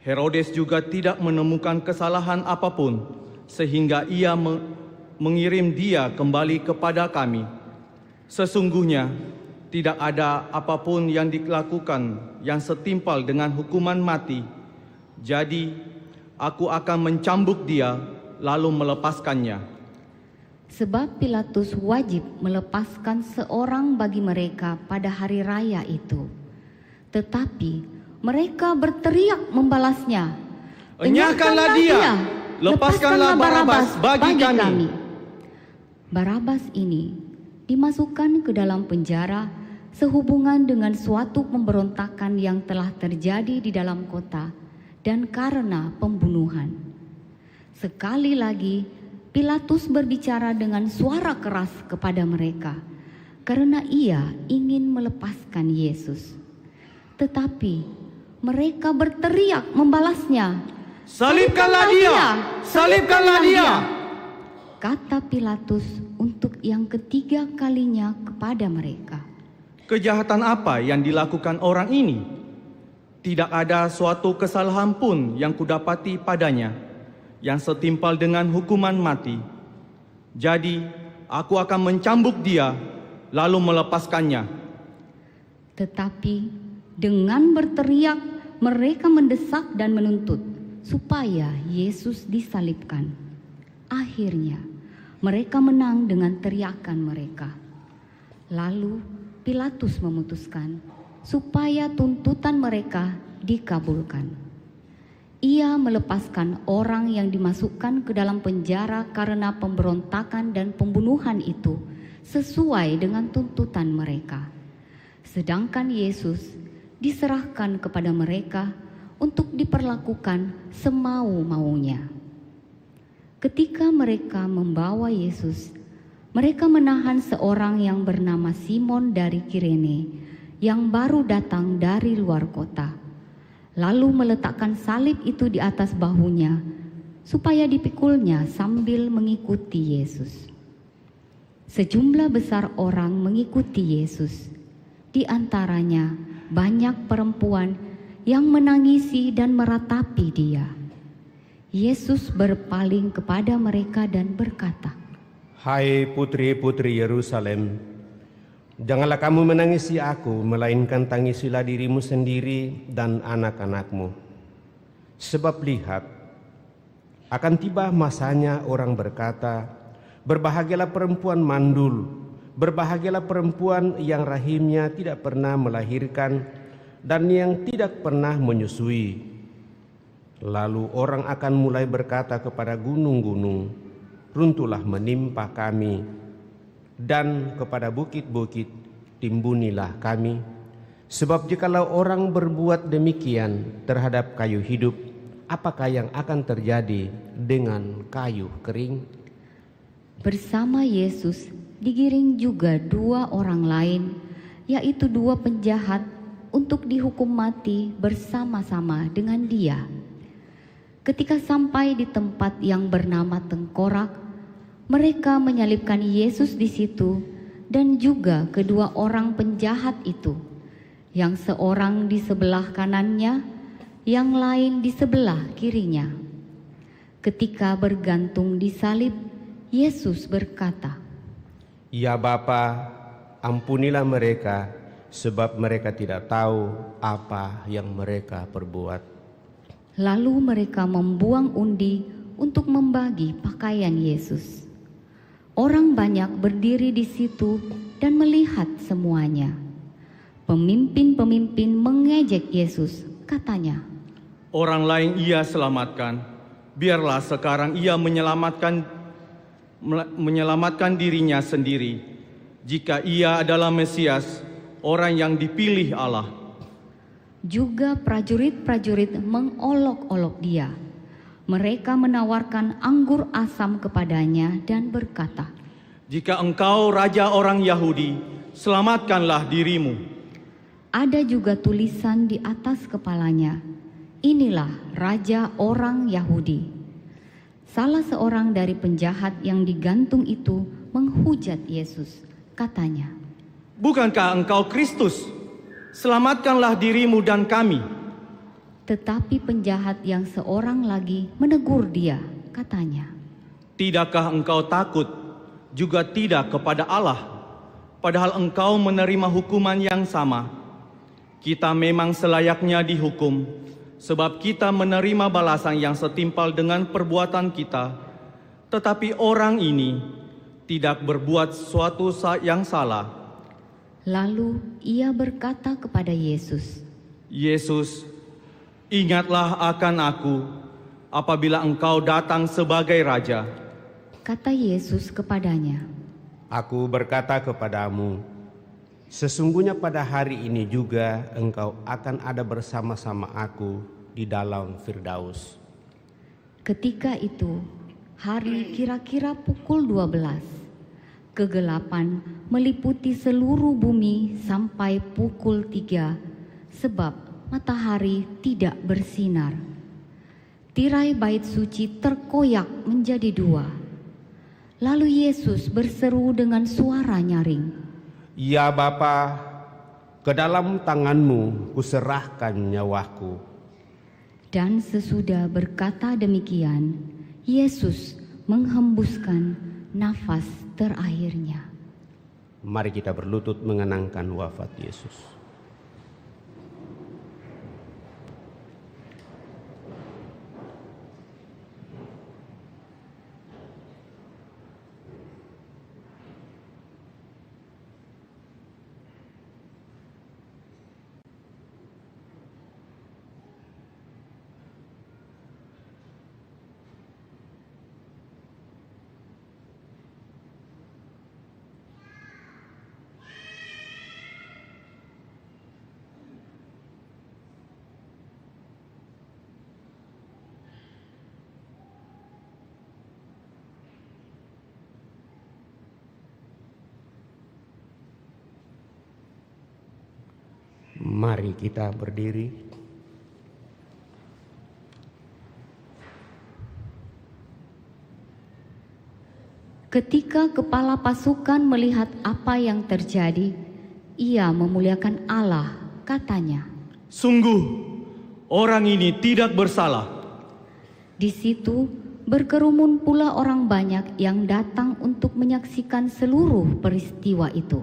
Herodes juga tidak menemukan kesalahan apapun, sehingga ia mengirim dia kembali kepada kami. Sesungguhnya, tidak ada apapun yang dilakukan yang setimpal dengan hukuman mati. Jadi, aku akan mencambuk dia, lalu melepaskannya. Sebab Pilatus wajib melepaskan seorang bagi mereka pada hari raya itu. Tetapi mereka berteriak membalasnya, "Enyahkanlah dia, lepaskanlah Barabas bagi kami." Barabas ini dimasukkan ke dalam penjara sehubungan dengan suatu pemberontakan yang telah terjadi di dalam kota dan karena pembunuhan. Sekali lagi Pilatus berbicara dengan suara keras kepada mereka karena ia ingin melepaskan Yesus. Tetapi mereka berteriak membalasnya, "Salibkanlah dia! Salibkanlah dia!" Kata Pilatus untuk yang ketiga kalinya kepada mereka. Kejahatan apa yang dilakukan orang ini? Tidak ada suatu kesalahan pun yang kudapati padanya, yang setimpal dengan hukuman mati. Jadi, aku akan mencambuk dia, lalu melepaskannya. Tetapi dengan berteriak, mereka mendesak dan menuntut supaya Yesus disalibkan. Akhirnya, mereka menang dengan teriakan mereka. Lalu Pilatus memutuskan supaya tuntutan mereka dikabulkan. Ia melepaskan orang yang dimasukkan ke dalam penjara karena pemberontakan dan pembunuhan itu sesuai dengan tuntutan mereka. Sedangkan Yesus diserahkan kepada mereka untuk diperlakukan semau-maunya. Ketika mereka membawa Yesus, mereka menahan seorang yang bernama Simon dari Kirene yang baru datang dari luar kota, lalu meletakkan salib itu di atas bahunya supaya dipikulnya sambil mengikuti Yesus. Sejumlah besar orang mengikuti Yesus, di antaranya banyak perempuan yang menangisi dan meratapi dia. Yesus berpaling kepada mereka dan berkata, "Hai putri-putri Yerusalem, janganlah kamu menangisi aku, melainkan tangisilah dirimu sendiri dan anak-anakmu. Sebab lihat, akan tiba masanya orang berkata, berbahagialah perempuan mandul, berbahagialah perempuan yang rahimnya tidak pernah melahirkan dan yang tidak pernah menyusui. Lalu orang akan mulai berkata kepada gunung-gunung, runtuhlah menimpa kami, dan kepada bukit-bukit, timbunilah kami. Sebab jikalau orang berbuat demikian terhadap kayu hidup, apakah yang akan terjadi dengan kayu kering?" Bersama Yesus digiring juga dua orang lain, yaitu dua penjahat, untuk dihukum mati bersama-sama dengan dia. Ketika sampai di tempat yang bernama Tengkorak, mereka menyalibkan Yesus di situ dan juga kedua orang penjahat itu, yang seorang di sebelah kanannya, yang lain di sebelah kirinya. Ketika bergantung di salib, Yesus berkata, "Ya Bapa, ampunilah mereka, sebab mereka tidak tahu apa yang mereka perbuat." Lalu mereka membuang undi untuk membagi pakaian Yesus. Orang banyak berdiri di situ dan melihat semuanya. Pemimpin-pemimpin mengejek Yesus, katanya, Orang lain ia selamatkan, biarlah sekarang ia menyelamatkan dirinya sendiri, jika ia adalah Mesias, orang yang dipilih Allah. Juga prajurit-prajurit mengolok-olok dia. Mereka menawarkan anggur asam kepadanya dan berkata, "Jika engkau raja orang Yahudi, selamatkanlah dirimu." Ada juga tulisan di atas kepalanya, "Inilah raja orang Yahudi." Salah seorang dari penjahat yang digantung itu menghujat Yesus, katanya, "Bukankah engkau Kristus? Selamatkanlah dirimu dan kami." Tetapi penjahat yang seorang lagi menegur dia, katanya, "Tidakkah engkau takut juga tidak kepada Allah, padahal Engkau menerima hukuman yang sama. Kita memang selayaknya dihukum, sebab kita menerima balasan yang setimpal dengan perbuatan kita. Tetapi orang ini tidak berbuat sesuatu yang salah. Lalu ia berkata kepada Yesus, Yesus, ingatlah akan aku apabila Engkau datang sebagai Raja. Kata Yesus kepadanya, Aku berkata kepadamu, sesungguhnya pada hari ini juga engkau akan ada bersama-sama aku di dalam Firdaus. ketika itu hari kira-kira pukul 12. Kegelapan meliputi seluruh bumi sampai pukul 3, sebab matahari tidak bersinar. Tirai bait suci terkoyak menjadi 2. Lalu Yesus berseru dengan suara nyaring, Ya Bapa, ke dalam tanganmu kuserahkan nyawaku. dan sesudah berkata demikian, Yesus menghembuskan nafas terakhirnya. Mari kita berlutut mengenangkan wafat Yesus. Mari kita berdiri. Ketika kepala pasukan melihat apa yang terjadi, ia memuliakan Allah, katanya, Sungguh, orang ini tidak bersalah. di situ berkerumun pula orang banyak yang datang untuk menyaksikan seluruh peristiwa itu.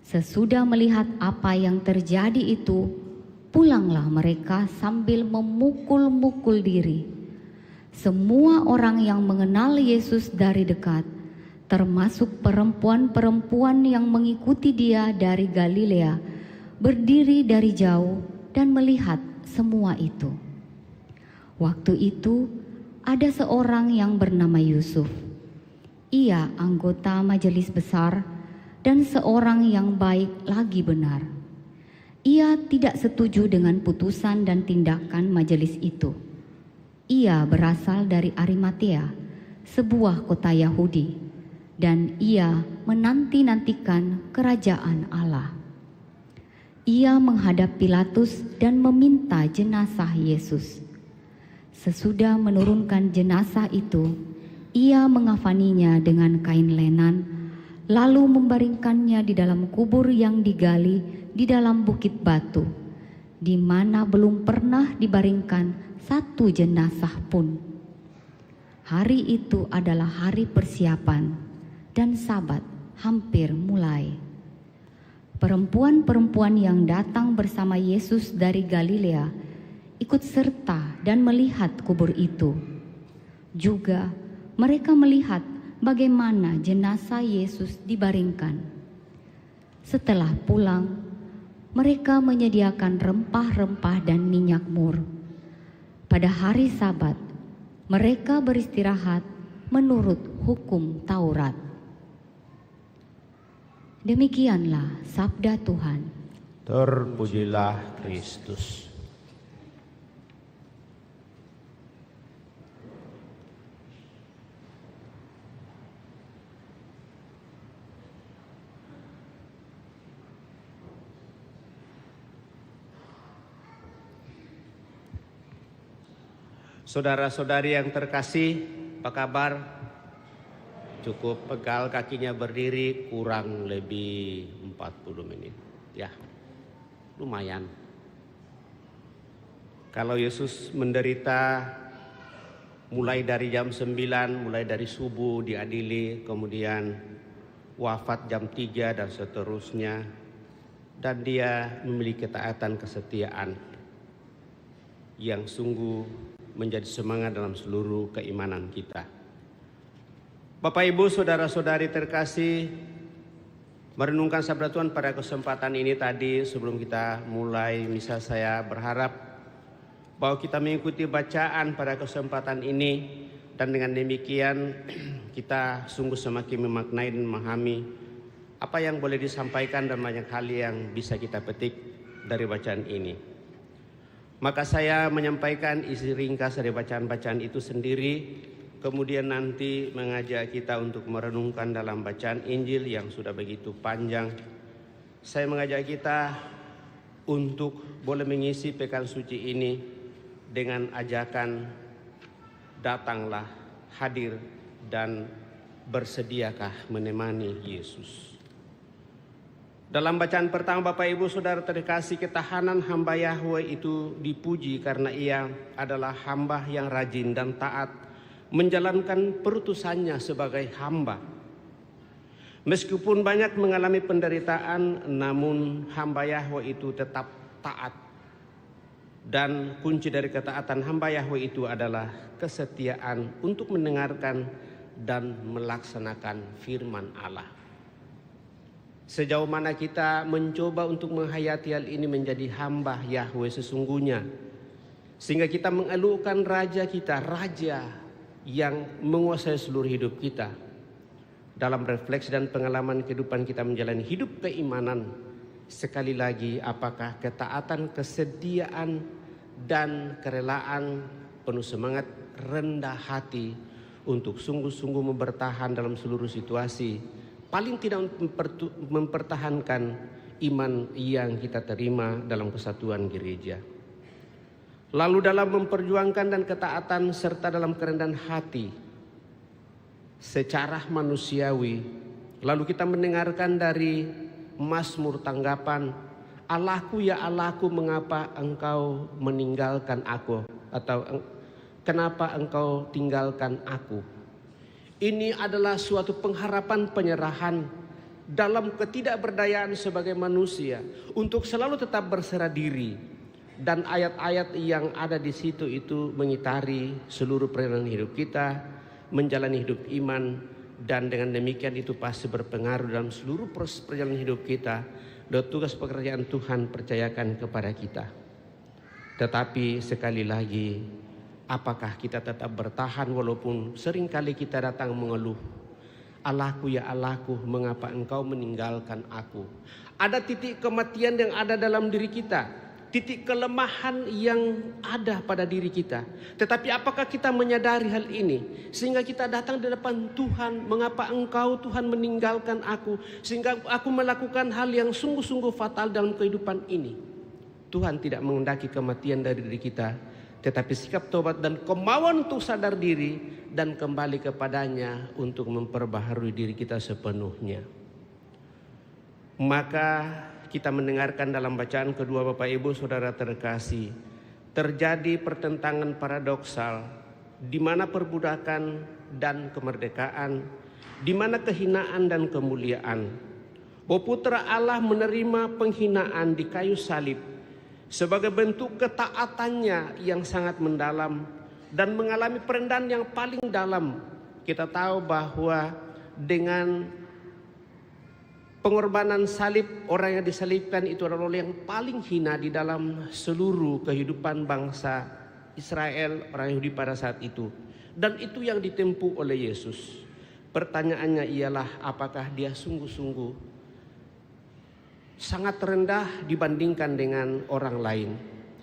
Sesudah melihat apa yang terjadi itu, pulanglah mereka sambil memukul-mukul diri. Semua orang yang mengenal Yesus dari dekat, termasuk perempuan-perempuan yang mengikuti Dia dari Galilea, berdiri dari jauh dan melihat semua itu. Waktu itu ada seorang yang bernama Yusuf. Ia anggota majelis besar dan seorang yang baik lagi benar. Ia tidak setuju dengan putusan dan tindakan majelis itu. Ia berasal dari Arimatea, sebuah kota Yahudi, dan ia menanti-nantikan kerajaan Allah. Ia menghadap Pilatus dan meminta jenazah Yesus. Sesudah menurunkan jenazah itu, ia mengafaninya dengan kain lenan, lalu membaringkannya di dalam kubur yang digali di dalam bukit batu, di mana belum pernah dibaringkan satu jenazah pun. Hari itu adalah hari persiapan dan Sabat hampir mulai. Perempuan-perempuan yang datang bersama Yesus dari Galilea ikut serta dan melihat kubur itu. Juga mereka melihat bagaimana jenazah Yesus dibaringkan. Setelah pulang, mereka menyediakan rempah-rempah dan minyak mur. Pada hari Sabat, mereka beristirahat menurut hukum Taurat. Demikianlah sabda Tuhan. Terpujilah Kristus. Saudara-saudari yang terkasih, apa kabar? Cukup pegal kakinya berdiri, kurang lebih 40 menit. Ya, lumayan. Kalau Yesus menderita mulai dari jam 9, mulai dari subuh diadili, kemudian wafat jam 3 dan seterusnya. Dan dia memiliki ketaatan kesetiaan yang sungguh menjadi semangat dalam seluruh keimanan kita. Bapak Ibu saudara-saudari terkasih, merenungkan sabda Tuhan pada kesempatan ini tadi sebelum kita mulai misa, saya berharap bahwa kita mengikuti bacaan pada kesempatan ini, dan dengan demikian kita sungguh semakin memaknai dan memahami apa yang boleh disampaikan dan banyak hal yang bisa kita petik dari bacaan ini. Maka saya menyampaikan isi ringkas dari bacaan-bacaan itu sendiri, kemudian nanti mengajak kita untuk merenungkan dalam bacaan Injil yang sudah begitu panjang. Saya mengajak kita untuk boleh mengisi pekan suci ini dengan ajakan datanglah, hadir, dan bersediakah menemani Yesus. Dalam bacaan pertama Bapak Ibu Saudara terkasih, ketahanan hamba Yahweh itu dipuji karena ia adalah hamba yang rajin dan taat menjalankan perutusannya sebagai hamba. Meskipun banyak mengalami penderitaan, namun hamba Yahweh itu tetap taat. Dan kunci dari ketaatan hamba Yahweh itu adalah kesetiaan untuk mendengarkan dan melaksanakan firman Allah. Sejauh mana kita mencoba untuk menghayati hal ini menjadi hamba Yahweh sesungguhnya, sehingga kita mengeluhkan raja kita, raja yang menguasai seluruh hidup kita. Dalam refleksi dan pengalaman kehidupan kita menjalani hidup keimanan, sekali lagi apakah ketaatan, kesediaan, dan kerelaan, penuh semangat, rendah hati untuk sungguh-sungguh bertahan dalam seluruh situasi, paling tidak mempertahankan iman yang kita terima dalam kesatuan gereja. Lalu dalam memperjuangkan dan ketaatan serta dalam kerendahan hati secara manusiawi, lalu kita mendengarkan dari Mazmur tanggapan, Allahku ya Allahku, mengapa engkau meninggalkan aku, atau kenapa engkau tinggalkan aku. Ini adalah suatu pengharapan penyerahan dalam ketidakberdayaan sebagai manusia untuk selalu tetap berserah diri. Dan ayat-ayat yang ada di situ itu mengitari seluruh perjalanan hidup kita, menjalani hidup iman, dan dengan demikian itu pasti berpengaruh dalam seluruh proses perjalanan hidup kita dan tugas pekerjaan Tuhan percayakan kepada kita. Tetapi sekali lagi, apakah kita tetap bertahan walaupun seringkali kita datang mengeluh, Allahku ya Allahku, mengapa engkau meninggalkan aku. Ada titik kematian yang ada dalam diri kita, titik kelemahan yang ada pada diri kita. Tetapi apakah kita menyadari hal ini sehingga kita datang di depan Tuhan, mengapa engkau Tuhan meninggalkan aku, sehingga aku melakukan hal yang sungguh-sungguh fatal dalam kehidupan ini. Tuhan tidak menghendaki kematian dari diri kita, tetapi sikap tobat dan kemauan untuk sadar diri dan kembali kepadanya untuk memperbaharui diri kita sepenuhnya. Maka kita mendengarkan dalam bacaan kedua Bapak Ibu Saudara terkasih, terjadi pertentangan paradoksal di mana perbudakan dan kemerdekaan, di mana kehinaan dan kemuliaan. Bahwa Putra Allah menerima penghinaan di kayu salib sebagai bentuk ketaatannya yang sangat mendalam dan mengalami perendahan yang paling dalam. Kita tahu bahwa dengan pengorbanan salib, orang yang disalibkan itu adalah orang yang paling hina di dalam seluruh kehidupan bangsa Israel, orang Yahudi pada saat itu. Dan itu yang ditempuh oleh Yesus. Pertanyaannya ialah apakah dia sungguh-sungguh sangat rendah dibandingkan dengan orang lain.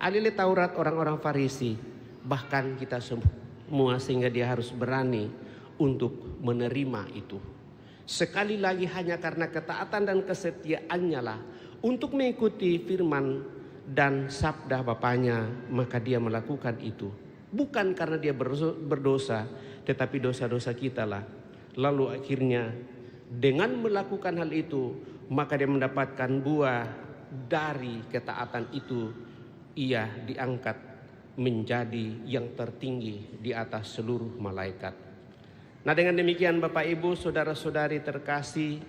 Ahli Taurat, orang-orang Farisi, bahkan kita semua, sehingga dia harus berani untuk menerima itu. Sekali lagi hanya karena ketaatan dan kesetiaannya lah untuk mengikuti firman dan sabda Bapaknya, maka dia melakukan itu. Bukan karena dia berdosa, tetapi dosa-dosa kita lah. Lalu akhirnya dengan melakukan hal itu, maka dia mendapatkan buah dari ketaatan itu. Ia diangkat menjadi yang tertinggi di atas seluruh malaikat. Nah, dengan demikian Bapak Ibu Saudara-saudari terkasih,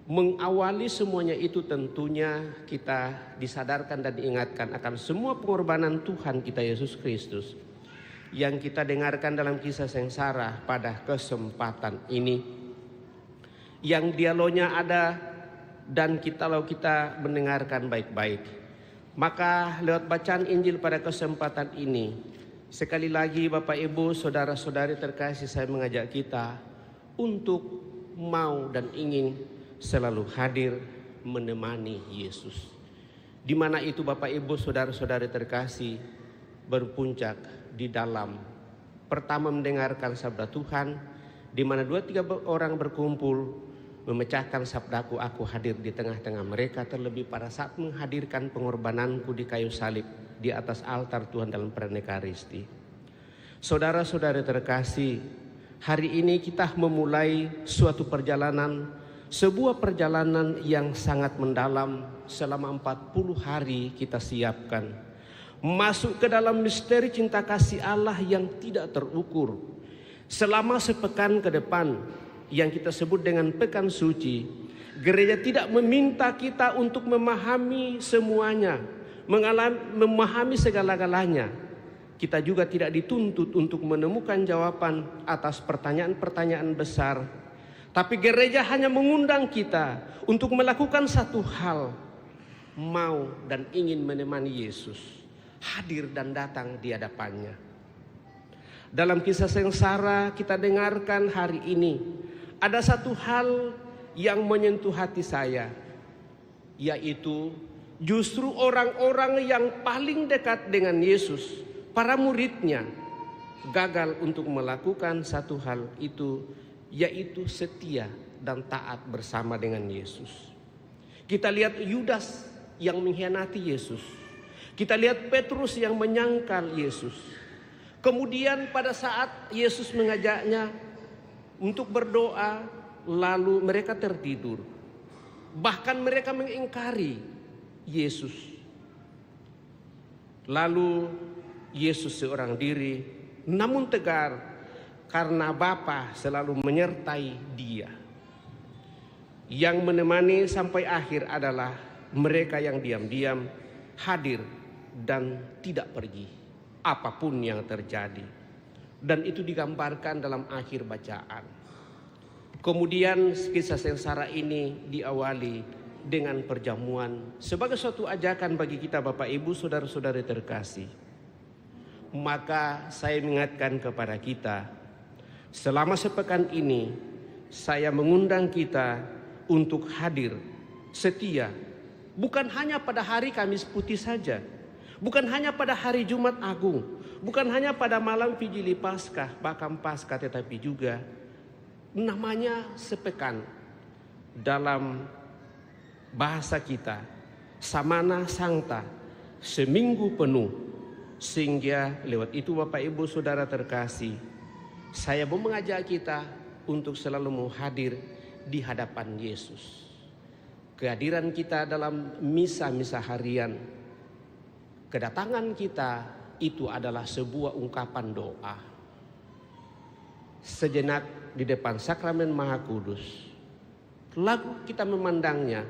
Mengawali semuanya itu tentunya kita disadarkan dan diingatkan akan semua pengorbanan Tuhan kita Yesus Kristus yang kita dengarkan dalam kisah sengsara pada kesempatan ini. Yang dialognya ada dan kalau kita mendengarkan baik-baik. Maka lewat bacaan Injil pada kesempatan ini, sekali lagi Bapak Ibu, saudara-saudari terkasih, saya mengajak kita untuk mau dan ingin selalu hadir menemani Yesus. Di mana itu Bapak Ibu saudara-saudari terkasih berpuncak di dalam pertama mendengarkan sabda Tuhan, di mana 2-3 orang berkumpul memecahkan sabdaku, aku hadir di tengah-tengah mereka, terlebih pada saat menghadirkan pengorbananku di kayu salib di atas altar Tuhan dalam Pernekaristi. Saudara-saudari terkasih, hari ini kita memulai suatu perjalanan, sebuah perjalanan yang sangat mendalam. Selama 40 hari kita siapkan masuk ke dalam misteri cinta kasih Allah yang tidak terukur. Selama sepekan ke depan yang kita sebut dengan pekan suci, gereja tidak meminta kita untuk memahami semuanya, memahami segala-galanya. Kita juga tidak dituntut untuk menemukan jawaban atas pertanyaan-pertanyaan besar. Tapi gereja hanya mengundang kita untuk melakukan satu hal, mau dan ingin menemani Yesus, hadir dan datang di hadapannya. Dalam kisah sengsara kita dengarkan hari ini, ada satu hal yang menyentuh hati saya, yaitu justru orang-orang yang paling dekat dengan Yesus, para muridnya, gagal untuk melakukan satu hal itu, yaitu setia dan taat bersama dengan Yesus. Kita lihat Yudas yang mengkhianati Yesus. Kita lihat Petrus yang menyangkal Yesus. Kemudian pada saat Yesus mengajaknya untuk berdoa, lalu mereka tertidur. Bahkan mereka mengingkari Yesus. Lalu Yesus seorang diri, namun tegar, karena Bapa selalu menyertai dia. Yang menemani sampai akhir adalah mereka yang diam-diam hadir dan tidak pergi apapun yang terjadi. Dan itu digambarkan dalam akhir bacaan. Kemudian kisah sengsara ini diawali dengan perjamuan sebagai suatu ajakan bagi kita Bapak Ibu saudara-saudari terkasih. Maka saya mengingatkan kepada kita, selama sepekan ini saya mengundang kita untuk hadir setia, bukan hanya pada hari Kamis Putih saja, bukan hanya pada hari Jumat Agung, bukan hanya pada malam Vigili Paskah, Bakam Paskah, tetapi juga namanya sepekan dalam bahasa kita, Samana Sancta, seminggu penuh. Sehingga lewat itu Bapak Ibu Saudara terkasih, saya mau mengajak kita untuk selalu mau hadir di hadapan Yesus. Kehadiran kita dalam misa-misa harian, kedatangan kita itu adalah sebuah ungkapan doa. Sejenak di depan sakramen Maha Kudus, lalu kita memandangnya,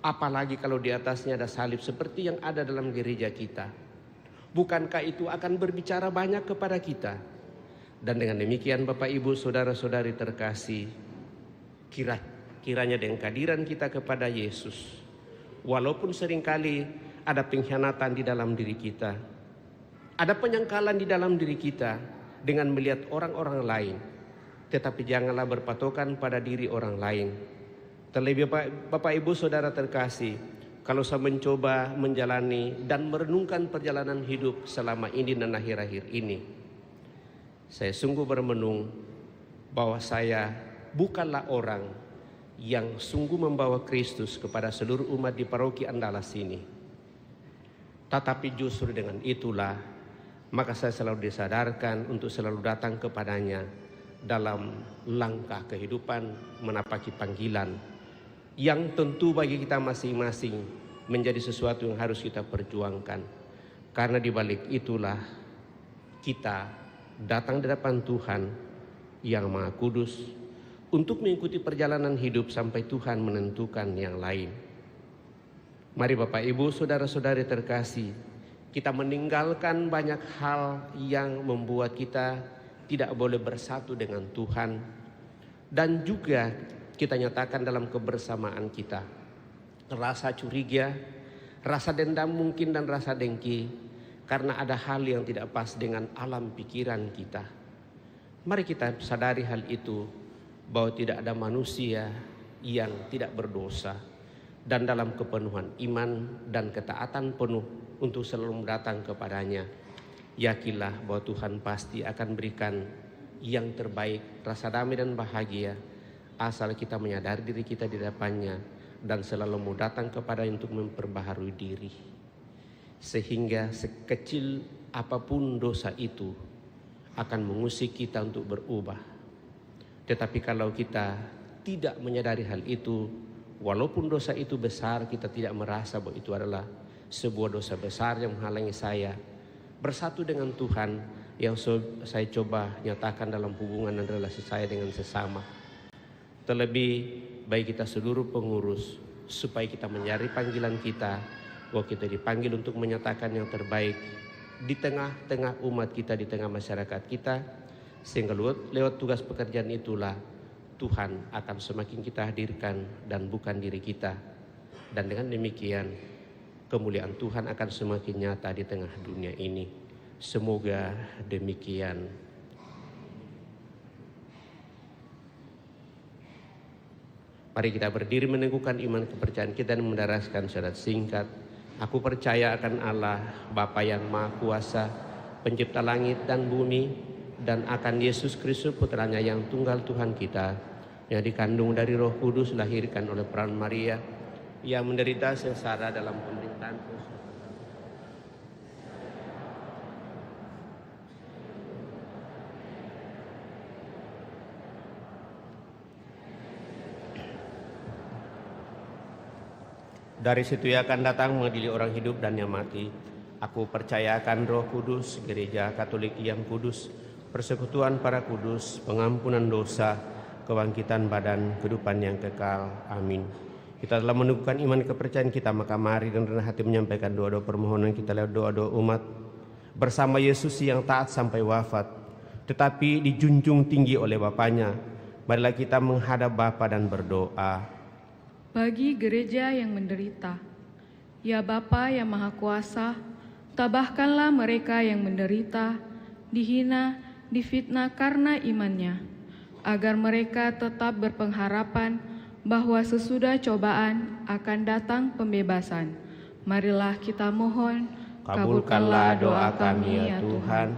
apalagi kalau di atasnya ada salib seperti yang ada dalam gereja kita. Bukankah itu akan berbicara banyak kepada kita? Dan dengan demikian Bapak Ibu Saudara-saudari terkasih, kiranya dengan kehadiran kita kepada Yesus, walaupun seringkali ada pengkhianatan di dalam diri kita, ada penyangkalan di dalam diri kita dengan melihat orang-orang lain, tetapi janganlah berpatokan pada diri orang lain. Terlebih Bapak Ibu Saudara terkasih, kalau saya mencoba menjalani dan merenungkan perjalanan hidup selama ini dan akhir-akhir ini, saya sungguh bermenung bahwa saya bukanlah orang yang sungguh membawa Kristus kepada seluruh umat di paroki Andalas ini. Tetapi justru dengan itulah, maka saya selalu disadarkan untuk selalu datang kepadanya dalam langkah kehidupan menapaki panggilan yang tentu bagi kita masing-masing menjadi sesuatu yang harus kita perjuangkan. Karena di balik itulah kita datang di hadapan Tuhan yang Maha Kudus, untuk mengikuti perjalanan hidup sampai Tuhan menentukan yang lain. Mari Bapak Ibu, saudara-saudari terkasih, kita meninggalkan banyak hal yang membuat kita tidak boleh bersatu dengan Tuhan, dan juga kita nyatakan dalam kebersamaan kita rasa curiga, rasa dendam mungkin, dan rasa dengki karena ada hal yang tidak pas dengan alam pikiran kita. Mari kita sadari hal itu, bahwa tidak ada manusia yang tidak berdosa, dan dalam kepenuhan iman dan ketaatan penuh untuk selalu datang kepadanya. Yakinlah bahwa Tuhan pasti akan berikan yang terbaik, rasa damai dan bahagia, asal kita menyadari diri kita di depannya dan selalu mau datang kepadanya untuk memperbaharui diri. Sehingga sekecil apapun dosa itu akan mengusik kita untuk berubah. Tetapi kalau kita tidak menyadari hal itu, walaupun dosa itu besar, kita tidak merasa bahwa itu adalah sebuah dosa besar yang menghalangi saya bersatu dengan Tuhan, yang saya coba nyatakan dalam hubungan dan relasi saya dengan sesama. Terlebih bagi kita seluruh pengurus, supaya kita mencari panggilan kita, bahwa kita dipanggil untuk menyatakan yang terbaik di tengah-tengah umat kita, di tengah masyarakat kita. Sehingga lewat tugas pekerjaan itulah Tuhan akan semakin kita hadirkan dan bukan diri kita. Dan dengan demikian kemuliaan Tuhan akan semakin nyata di tengah dunia ini. Semoga demikian. Mari kita berdiri meneguhkan iman kepercayaan kita dan mendaraskan syarat singkat. Aku percaya akan Allah, Bapa yang Maha Kuasa, pencipta langit dan bumi, dan akan Yesus Kristus putranya yang tunggal Tuhan kita, yang dikandung dari Roh Kudus, lahirkan oleh peran Maria, yang menderita sengsara dalam pemerintahan dari situ ia akan datang mengadili orang hidup dan yang mati. Aku percaya akan Roh Kudus, gereja Katolik yang kudus, persekutuan para kudus, pengampunan dosa, kebangkitan badan, kehidupan yang kekal. Amin. Kita telah meneguhkan iman kepercayaan kita, maka mari dengan rendah hati menyampaikan doa-doa permohonan kita lewat doa-doa umat bersama Yesus yang taat sampai wafat, tetapi dijunjung tinggi oleh Bapaknya. Marilah kita menghadap Bapa dan berdoa. Bagi gereja yang menderita, ya Bapa yang Maha Kuasa, tabahkanlah mereka yang menderita, dihina, difitnah karena imannya, agar mereka tetap berpengharapan bahwa sesudah cobaan akan datang pembebasan. Marilah kita mohon, kabulkanlah doa kami ya Tuhan.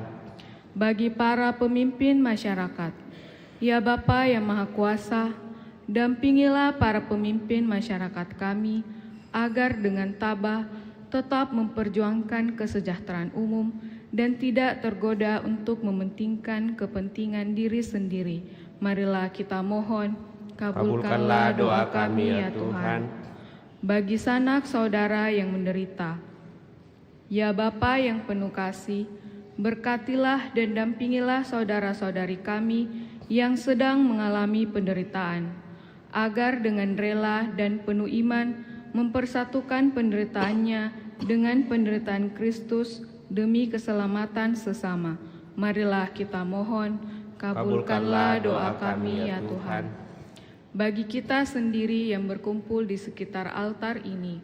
Bagi para pemimpin masyarakat, ya Bapa yang Maha Kuasa, dampingilah para pemimpin masyarakat kami, agar dengan tabah tetap memperjuangkan kesejahteraan umum dan tidak tergoda untuk mementingkan kepentingan diri sendiri. Marilah kita mohon, kabulkanlah doa kami ya Tuhan. Bagi sanak saudara yang menderita, ya Bapa yang penuh kasih, berkatilah dan dampingilah saudara-saudari kami yang sedang mengalami penderitaan, agar dengan rela dan penuh iman mempersatukan penderitaannya dengan penderitaan Kristus demi keselamatan sesama. Marilah kita mohon, kabulkanlah doa kami ya Tuhan. Bagi kita sendiri yang berkumpul di sekitar altar ini,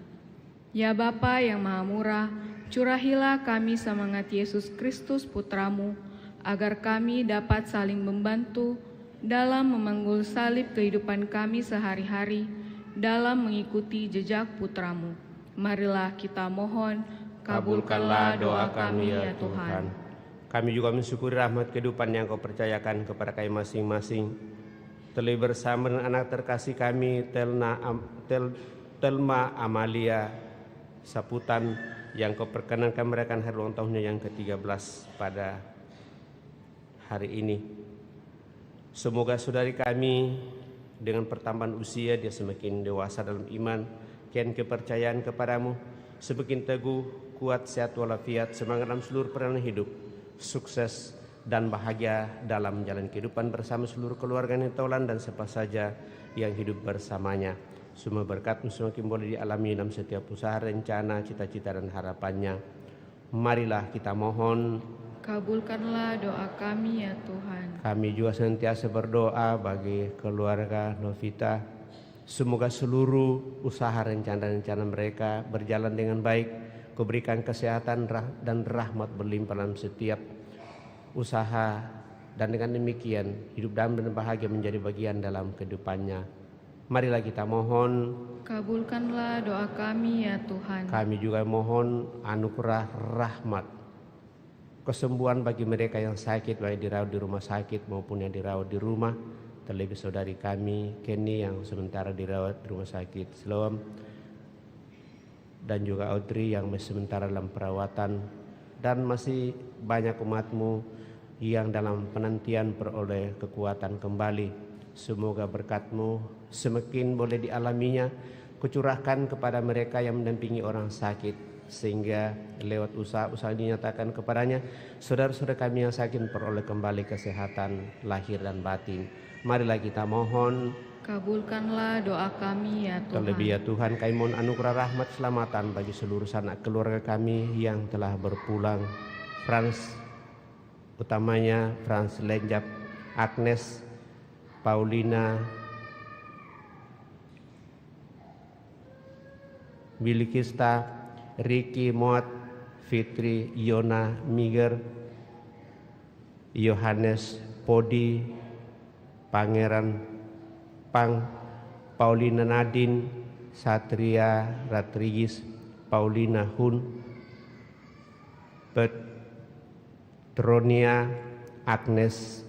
ya Bapa yang Maha Murah, curahilah kami semangat Yesus Kristus Putramu, agar kami dapat saling membantu dalam memanggul salib kehidupan kami sehari-hari, dalam mengikuti jejak Putramu. Marilah kita mohon, kabulkanlah doa kami ya Tuhan. Kami juga mensyukuri rahmat kehidupan yang Kau percayakan kepada kami masing-masing. Terlebih bersama dengan anak terkasih kami, Telma Amalia Saputan, yang Kau perkenankan merayakan hari ulang tahunnya yang ke-13 pada hari ini. Semoga saudari kami dengan pertambahan usia dia semakin dewasa dalam iman, kian kepercayaan kepadamu, semakin teguh, kuat, sehat walafiat, semangat dalam seluruh perjalanan hidup, sukses dan bahagia dalam menjalani kehidupan bersama seluruh keluarga Netolan dan siapa saja yang hidup bersamanya. Semua berkat semakin boleh dialami dalam setiap usaha, rencana, cita-cita dan harapannya. Marilah kita mohon, kabulkanlah doa kami ya Tuhan. kami juga senantiasa berdoa bagi keluarga Novita. Semoga seluruh usaha rencana-rencana mereka berjalan dengan baik. Kau berikan kesehatan dan rahmat berlimpah dalam setiap usaha. Dan dengan demikian hidup damai dan bahagia menjadi bagian dalam kehidupannya. Marilah kita mohon, Kabulkanlah doa kami ya Tuhan. kami juga mohon anugerah rahmat, kesembuhan bagi mereka yang sakit, baik dirawat di rumah sakit maupun yang dirawat di rumah. Terlebih saudari kami Kenny yang sementara dirawat di rumah sakit Siloam, dan juga Audrey yang masih sementara dalam perawatan, dan masih banyak umatmu yang dalam penantian beroleh kekuatan kembali. Semoga berkat-Mu semakin boleh dialaminya, kucurahkan kepada mereka yang mendampingi orang sakit, sehingga lewat usaha-usaha dinyatakan kepadanya, saudara-saudara kami yang sakit peroleh kembali kesehatan lahir dan batin. Marilah kita mohon, Kabulkanlah doa kami ya Tuhan. terlebih ya Tuhan, kami mohon anugerah rahmat selamatan bagi seluruh sanak keluarga kami yang telah berpulang. Utamanya Frans Lenjap, Agnes, Paulina, Billy Kista, Ricky Moat, Fitri, Yona, Miger, Yohanes, Podi, Pangeran Pang, Paulina Nadine, Satria Rodriguez, Paulina Hun, Petronia, Agnes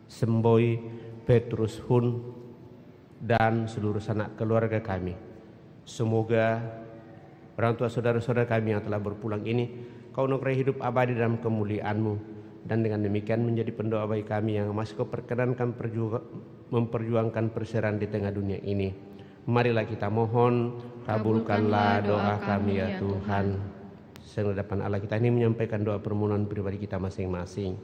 Semboy, Petrus Hun, dan seluruh sanak keluarga kami. Semoga orang tua saudara-saudara kami yang telah berpulang ini, Kau nukrai hidup abadi dalam kemuliaan-Mu, dan dengan demikian menjadi pendoa bagi kami yang masih Kau perkenankan memperjuangkan perseran di tengah dunia ini. Marilah kita mohon, kabulkanlah doa kami ya Tuhan. Sedang depan Allah kita ini menyampaikan doa permohonan pribadi kita masing-masing.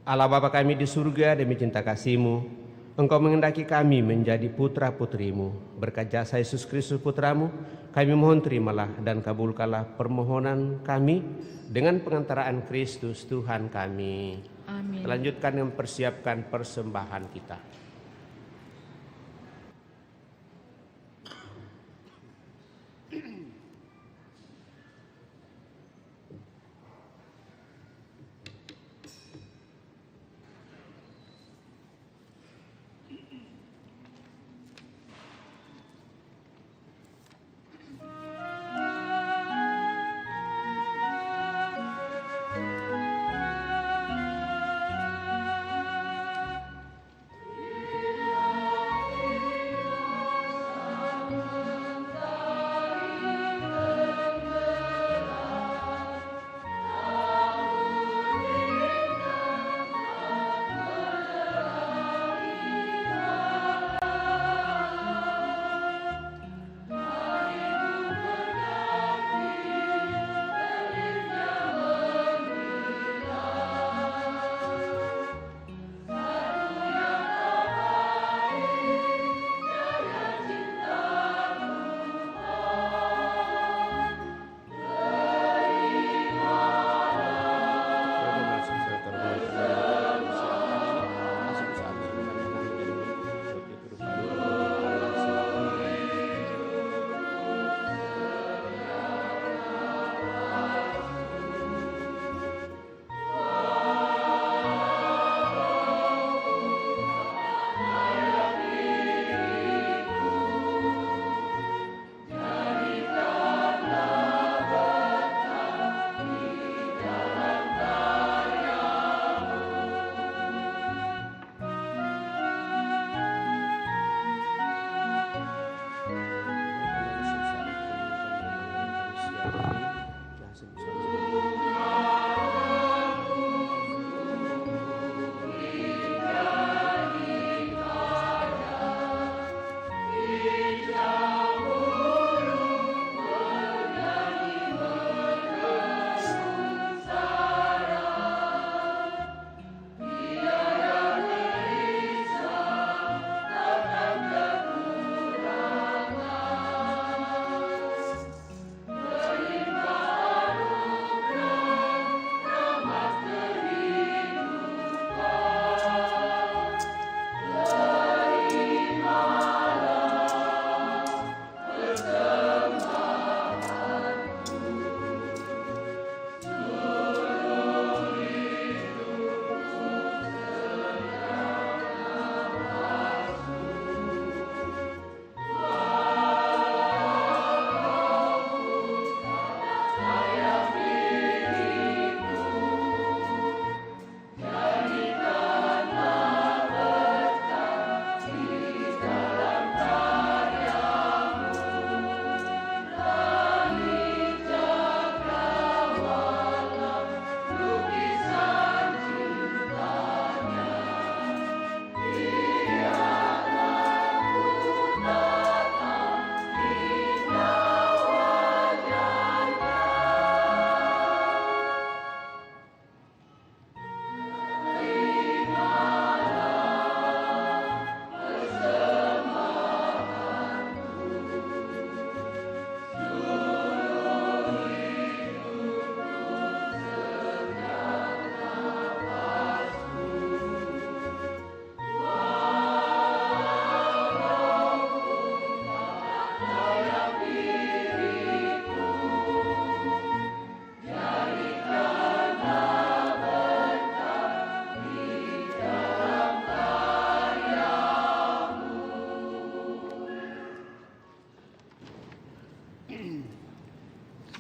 Allah Bapa kami di surga, demi cinta kasih-Mu, Engkau mengendaki kami menjadi putra-putrimu. Berkat jasa Yesus Kristus putramu, kami mohon terimalah dan kabulkanlah permohonan kami dengan pengantaraan Kristus Tuhan kami. Amin. Lanjutkan yang mempersiapkan persembahan kita.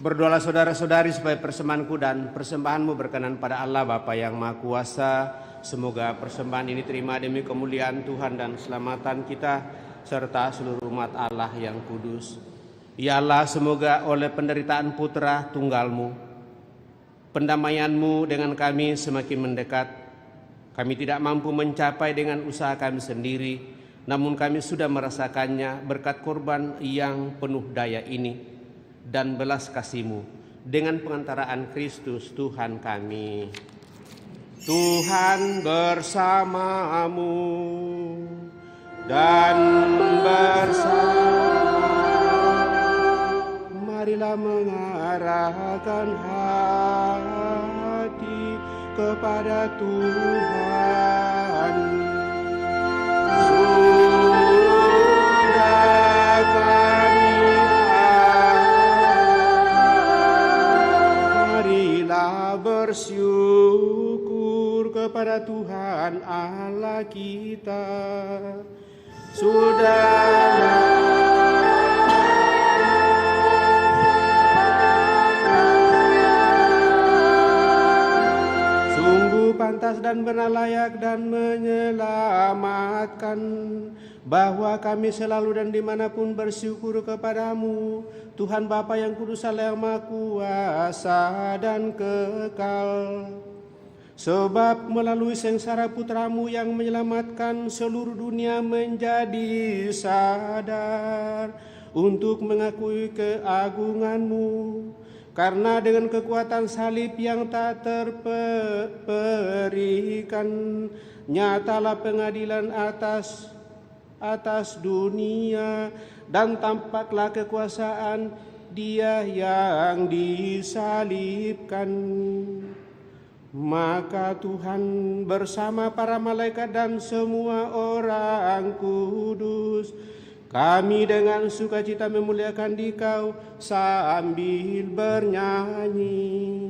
Berdoalah saudara-saudari supaya persembahanku dan persembahanmu berkenan pada Allah Bapa yang Maha Kuasa. Semoga persembahan ini terima demi kemuliaan Tuhan dan keselamatan kita serta seluruh umat Allah yang kudus. Ya Allah, semoga oleh penderitaan putra tunggalmu, pendamaianmu dengan kami semakin mendekat. Kami tidak mampu mencapai dengan usaha kami sendiri, namun kami sudah merasakannya berkat korban yang penuh daya ini dan belas kasih-Mu dengan pengantaraan Kristus Tuhan kami. Tuhan bersamamu dan bersama. Marilah mengarahkan hati kepada Tuhan. Sudah kami marilah bersyukur kepada Tuhan Allah kita. Sungguh pantas dan benar layak dan menyelamatkan bahwa kami selalu dan dimanapun bersyukur kepadamu, Tuhan Bapa yang kudus, Allah yang Maha Kuasa dan kekal. Sebab melalui sengsara putramu yang menyelamatkan seluruh dunia menjadi sadar untuk mengakui keagunganmu. Karena dengan kekuatan salib yang tak terperikan, nyatalah pengadilan atas dunia dan tampaklah kekuasaan Dia yang disalibkan. Maka Tuhan bersama para malaikat dan semua orang kudus, kami dengan sukacita memuliakan Dikau sambil bernyanyi.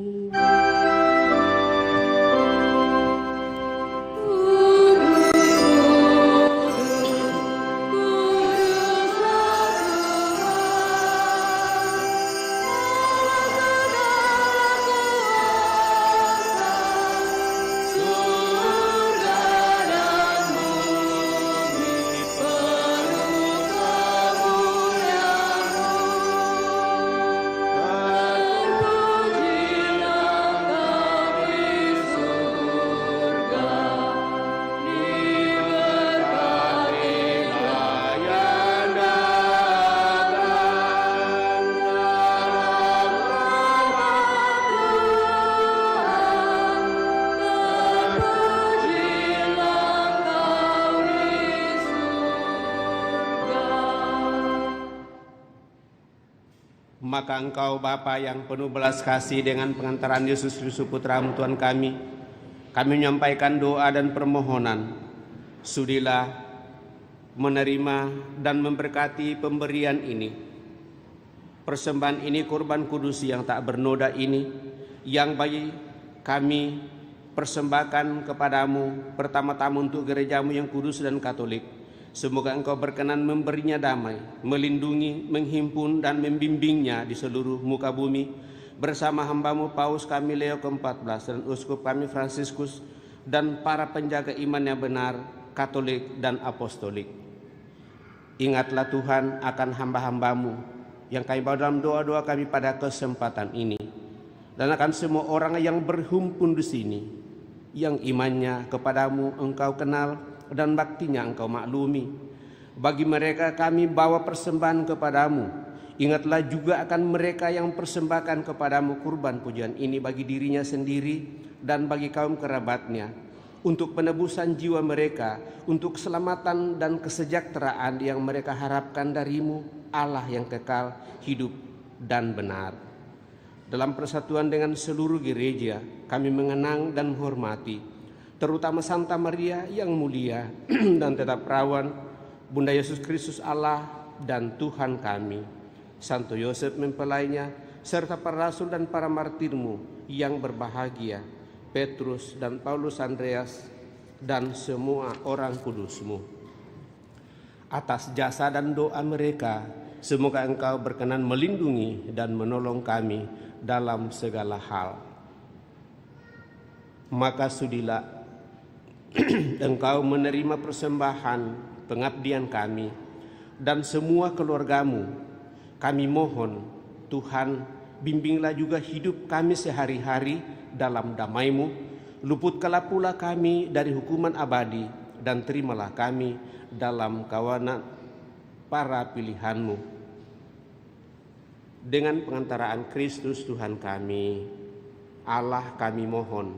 Maka Engkau Bapa yang penuh belas kasih, dengan pengantaran Yesus Kristus Putra-Mu Tuhan kami menyampaikan doa dan permohonan. Sudilah menerima dan memberkati pemberian ini, persembahan ini, kurban kudus yang tak bernoda ini, yang bagi kami persembahkan kepadamu pertama-tama untuk gerejamu yang kudus dan katolik. Semoga Engkau berkenan memberinya damai, melindungi, menghimpun dan membimbingnya di seluruh muka bumi bersama hamba-Mu Paus kami Leo ke-14 dan Uskup kami Fransiskus dan para penjaga iman yang benar, katolik dan apostolik. Ingatlah Tuhan akan hamba-hamba-Mu yang kami bawa dalam doa-doa kami pada kesempatan ini, dan akan semua orang yang berhimpun di sini, yang imannya kepadamu Engkau kenal dan baktinya Engkau maklumi. Bagi mereka kami bawa persembahan kepadamu. Ingatlah juga akan mereka yang persembahkan kepadamu kurban pujian ini bagi dirinya sendiri dan bagi kaum kerabatnya, untuk penebusan jiwa mereka, untuk keselamatan dan kesejahteraan yang mereka harapkan darimu, Allah yang kekal, hidup dan benar. Dalam persatuan dengan seluruh gereja, kami mengenang dan menghormati terutama Santa Maria yang mulia dan tetap perawan, Bunda Yesus Kristus Allah dan Tuhan kami, Santo Yosef mempelainya, serta para rasul dan para martirmu yang berbahagia, Petrus dan Paulus Andreas, dan semua orang kudusmu. Atas jasa dan doa mereka, Semoga Engkau berkenan melindungi dan menolong kami dalam segala hal. Maka sudilah Engkau menerima persembahan pengabdian kami dan semua keluargamu. Kami mohon, Tuhan, bimbinglah juga hidup kami sehari-hari dalam damai-Mu. Luputkanlah pula kami dari hukuman abadi dan terimalah kami dalam kawanan para pilihan-Mu. Dengan pengantaraan Kristus Tuhan kami, Allah kami mohon.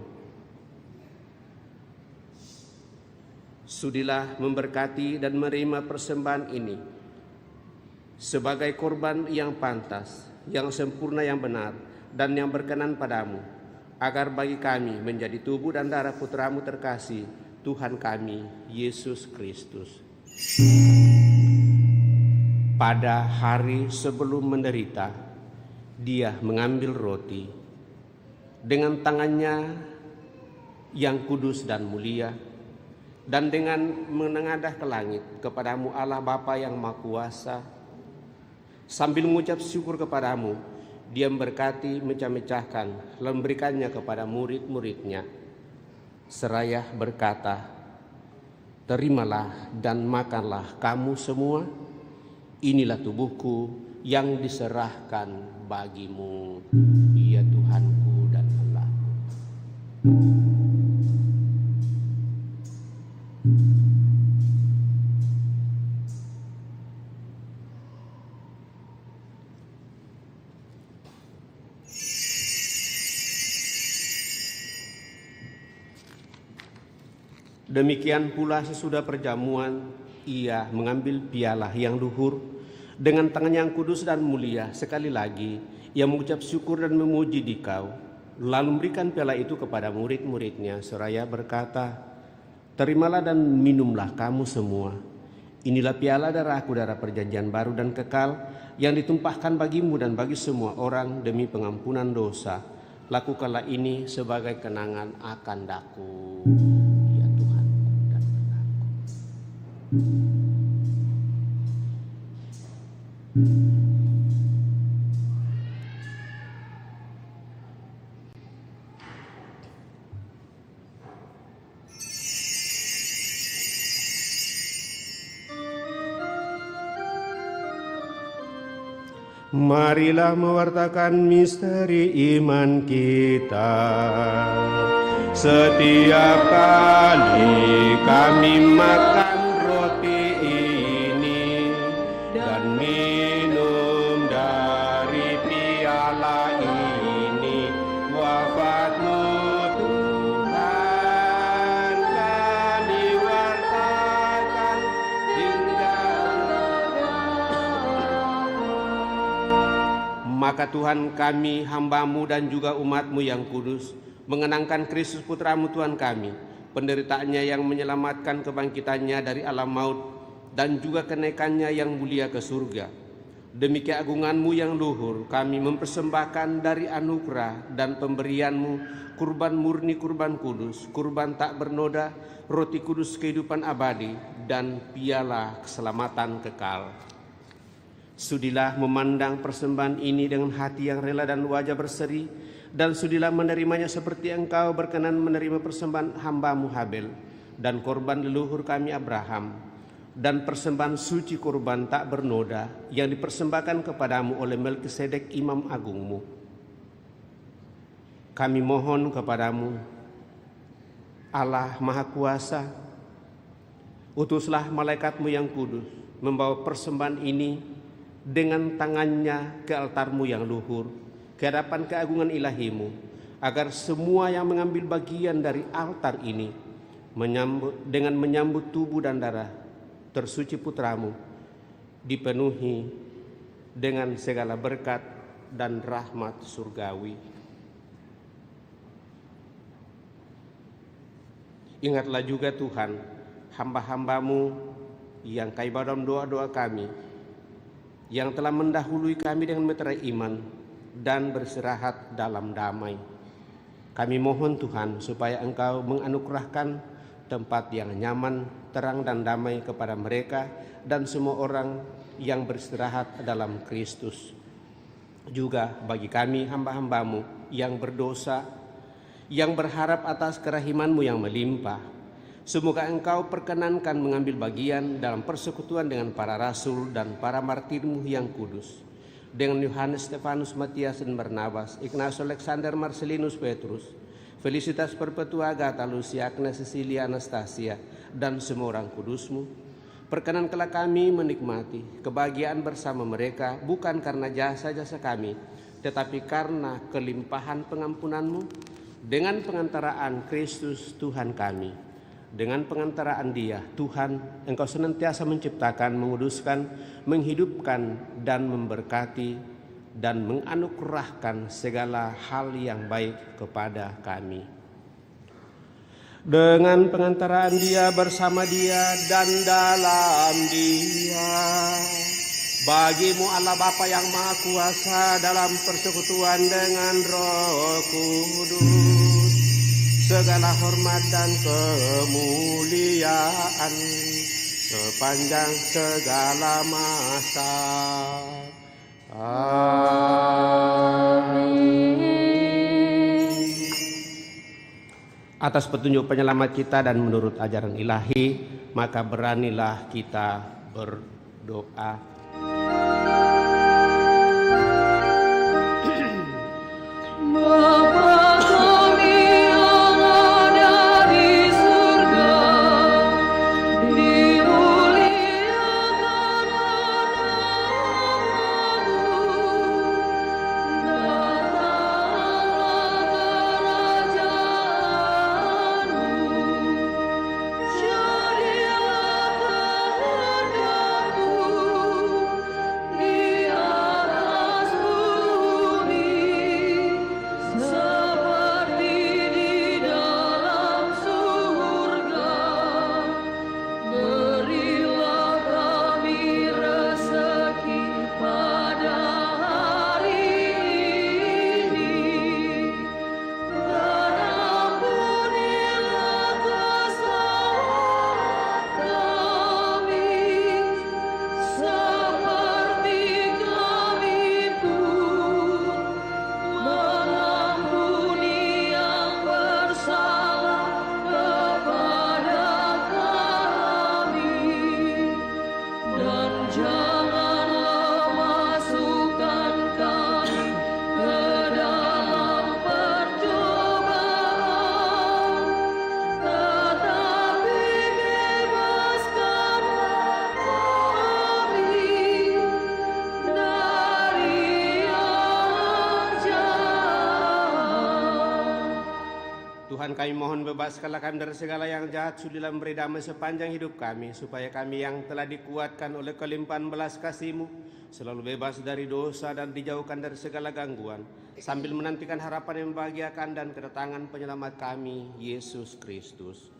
Sudilah memberkati dan menerima persembahan ini sebagai korban yang pantas, yang sempurna, yang benar, dan yang berkenan padamu, agar bagi kami menjadi tubuh dan darah Putra-Mu terkasih, Tuhan kami, Yesus Kristus. Pada hari sebelum menderita, Dia mengambil roti dengan tangannya yang kudus dan mulia, dan dengan menengadah ke langit kepadamu Allah Bapa yang Maha Kuasa, sambil mengucap syukur kepadamu, Dia memberkati, mecah-mecahkan, lalu memberikannya kepada murid-muridnya, seraya berkata, terimalah dan makanlah kamu semua, inilah tubuhku yang diserahkan bagimu. Ya Tuhanku dan Allahku. Demikian pula sesudah perjamuan, Ia mengambil piala yang luhur dengan tangan yang kudus dan mulia. Sekali lagi Ia mengucap syukur dan memuji Dikau, lalu memberikan piala itu kepada murid-muridnya seraya berkata, terimalah dan minumlah kamu semua. Inilah piala darahku, darah perjanjian baru dan kekal, yang ditumpahkan bagimu dan bagi semua orang demi pengampunan dosa. Lakukanlah ini sebagai kenangan akan Daku. Ya Tuhanku dan Allahku. Marilah mewartakan misteri iman kita. Setiap kali kami makan roti ini dan minum dari piala ini, wafat-Mu Tuhan kami wartakan hingga maka Tuhan kami, hamba-Mu dan juga umat-Mu yang kudus, mengenangkan Kristus Putra-Mu Tuhan kami, penderitaannya yang menyelamatkan kebangkitannya dari alam maut, dan juga kenaikannya yang mulia ke surga. Demi keagungan-Mu yang luhur, kami mempersembahkan dari anugerah dan pemberian-Mu, kurban murni, kurban kudus, kurban tak bernoda, roti kudus kehidupan abadi, dan piala keselamatan kekal. Sudilah memandang persembahan ini dengan hati yang rela dan wajah berseri, dan sudilah menerimanya seperti Engkau berkenan menerima persembahan hamba-Mu Habel dan korban leluhur kami Abraham, dan persembahan suci kurban tak bernoda yang dipersembahkan kepadamu oleh Melkisedek Imam Agungmu. Kami mohon kepadamu, Allah Maha Kuasa, utuslah malaikat-Mu yang kudus membawa persembahan ini dengan tangannya ke altar-Mu yang luhur, ke hadapan keagungan ilahi-Mu, agar semua yang mengambil bagian dari altar ini dengan menyambut tubuh dan darah tersuci Putra-Mu dipenuhi dengan segala berkat dan rahmat surgawi. Ingatlah juga Tuhan hamba-hamba-Mu yang kaiba dalam doa-doa kami, yang telah mendahului kami dengan meterai iman dan beristirahat dalam damai. Kami mohon Tuhan supaya Engkau menganugerahkan tempat yang nyaman, terang dan damai kepada mereka dan semua orang yang beristirahat dalam Kristus. Juga bagi kami hamba-hambamu yang berdosa, yang berharap atas kerahimanmu yang melimpah, semoga Engkau perkenankan mengambil bagian dalam persekutuan dengan para rasul dan para martirmu yang kudus, dengan Yohanes, Stefanus, Matias, dan Barnabas, Ignatius, Alexander, Marcelinus, Petrus, Felicitas, Perpetua, Agatha, Lucia, Agnes, Cecilia, Anastasia, dan semua orang kudusmu. Perkenankanlah kami menikmati kebahagiaan bersama mereka, bukan karena jasa-jasa kami, tetapi karena kelimpahan pengampunanmu, dengan pengantaraan Kristus Tuhan kami. Dengan pengantaraan Dia, Tuhan, Engkau senantiasa menciptakan, menguduskan, menghidupkan, dan memberkati, dan menganugerahkan segala hal yang baik kepada kami. Dengan pengantaraan Dia, bersama Dia, dan dalam Dia, bagimu Allah Bapa yang Maha Kuasa dalam persekutuan dengan Roh Kudus, segala hormat dan kemuliaan sepanjang segala masa. Amin. Atas petunjuk penyelamat kita dan menurut ajaran ilahi, maka beranilah kita berdoa. Tuhan, kami mohon bebaskanlah kami dari segala yang jahat, sudilah memberi damai sepanjang hidup kami, supaya kami yang telah dikuatkan oleh kelimpahan belas kasih-Mu selalu bebas dari dosa dan dijauhkan dari segala gangguan, sambil menantikan harapan yang membahagiakan dan kedatangan penyelamat kami, Yesus Kristus.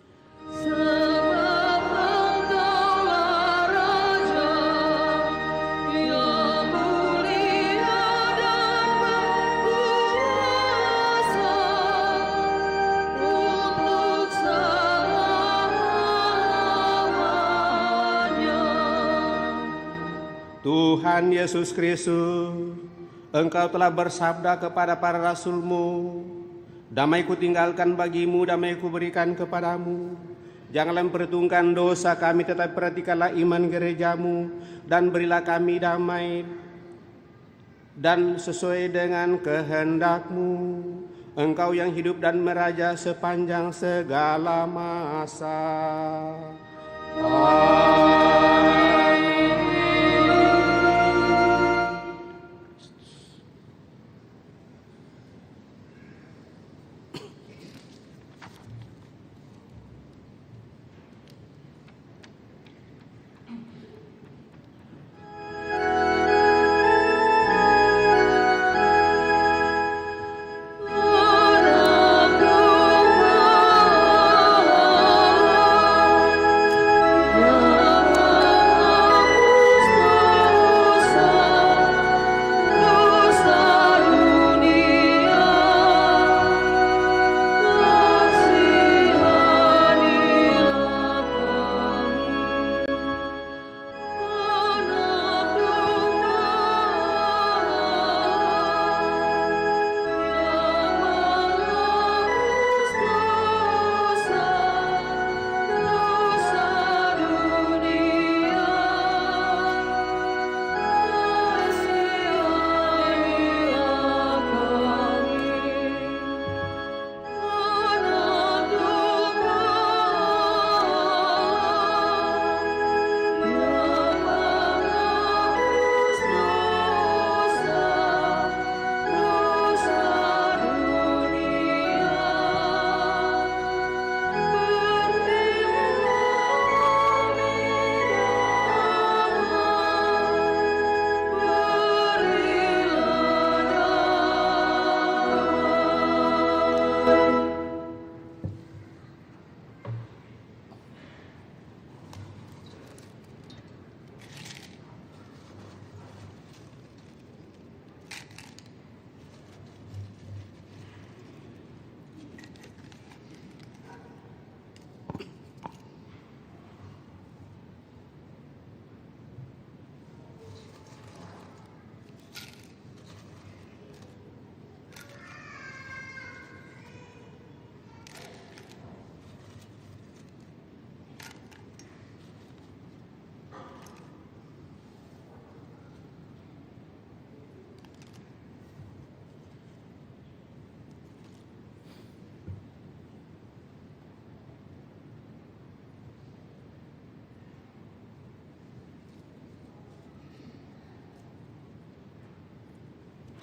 Tuhan Yesus Kristus, Engkau telah bersabda kepada para rasul-Mu, damai-Ku tinggalkan bagimu, damai-Ku berikan kepadamu. Janganlah memperhitungkan dosa kami, tetapi perhatikanlah iman gereja-Mu, dan berilah kami damai dan sesuai dengan kehendak-Mu. Engkau yang hidup dan meraja sepanjang segala masa. Amin. Oh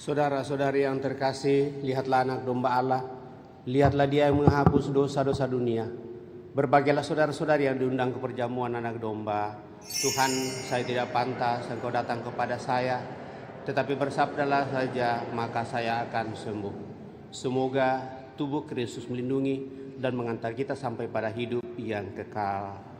Saudara-saudari yang terkasih, lihatlah anak domba Allah, lihatlah dia yang menghapus dosa-dosa dunia. Berbahagialah saudara-saudari yang diundang ke perjamuan anak domba. Tuhan, saya tidak pantas Engkau datang kepada saya, tetapi bersabdalah saja, maka saya akan sembuh. Semoga tubuh Kristus melindungi dan mengantar kita sampai pada hidup yang kekal.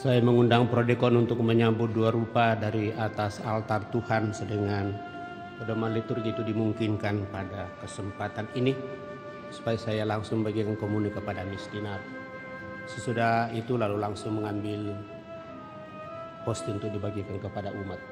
Saya mengundang prodekon untuk menyambut dua rupa dari atas altar Tuhan sedengan pedoman liturgi itu dimungkinkan pada kesempatan ini, supaya saya langsung bagikan komuni kepada miskinat. Sesudah itu lalu langsung mengambil hostia untuk dibagikan kepada umat.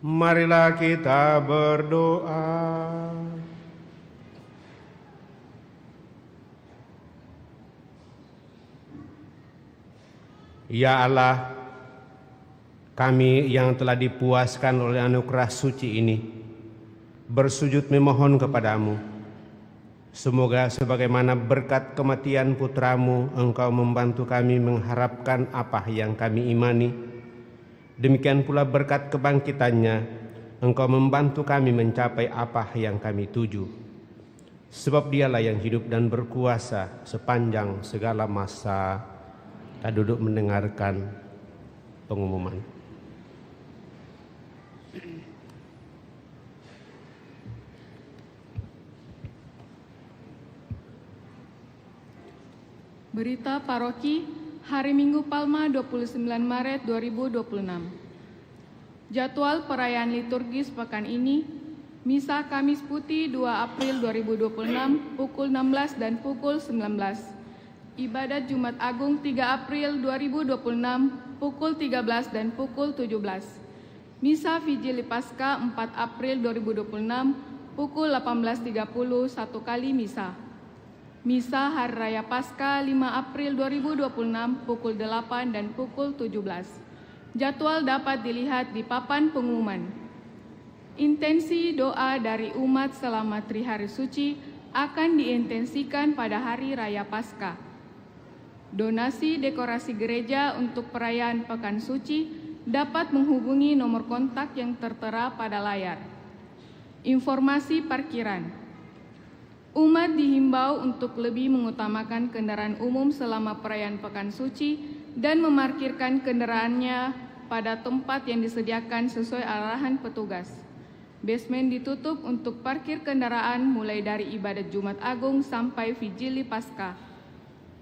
Marilah kita berdoa. Ya Allah, kami yang telah dipuaskan oleh anugerah suci ini bersujud memohon kepadamu. Semoga sebagaimana berkat kematian putramu, Engkau membantu kami mengharapkan apa yang kami imani. Demikian pula berkat kebangkitannya, Engkau membantu kami mencapai apa yang kami tuju. Sebab Dialah yang hidup dan berkuasa sepanjang segala masa. Kita duduk mendengarkan pengumuman. Berita Paroki Hari Minggu Palma 29 Maret 2026. Jadwal perayaan liturgis pekan ini: Misa Kamis Putih 2 April 2026 pukul 16 dan pukul 19. Ibadat Jumat Agung 3 April 2026 pukul 13 dan pukul 17. Misa Vigili Paskah 4 April 2026 pukul 18.30 satu kali misa. Misa Hari Raya Paskah 5 April 2026 pukul 8 dan pukul 17. Jadwal dapat dilihat di papan pengumuman. Intensi doa dari umat selama Trihari Suci akan diintensikan pada Hari Raya Paskah. Donasi dekorasi gereja untuk perayaan Pekan Suci dapat menghubungi nomor kontak yang tertera pada layar. Informasi parkiran. Umat dihimbau untuk lebih mengutamakan kendaraan umum selama perayaan Pekan Suci dan memarkirkan kendaraannya pada tempat yang disediakan sesuai arahan petugas. Basement ditutup untuk parkir kendaraan mulai dari ibadat Jumat Agung sampai Vigili Paskah.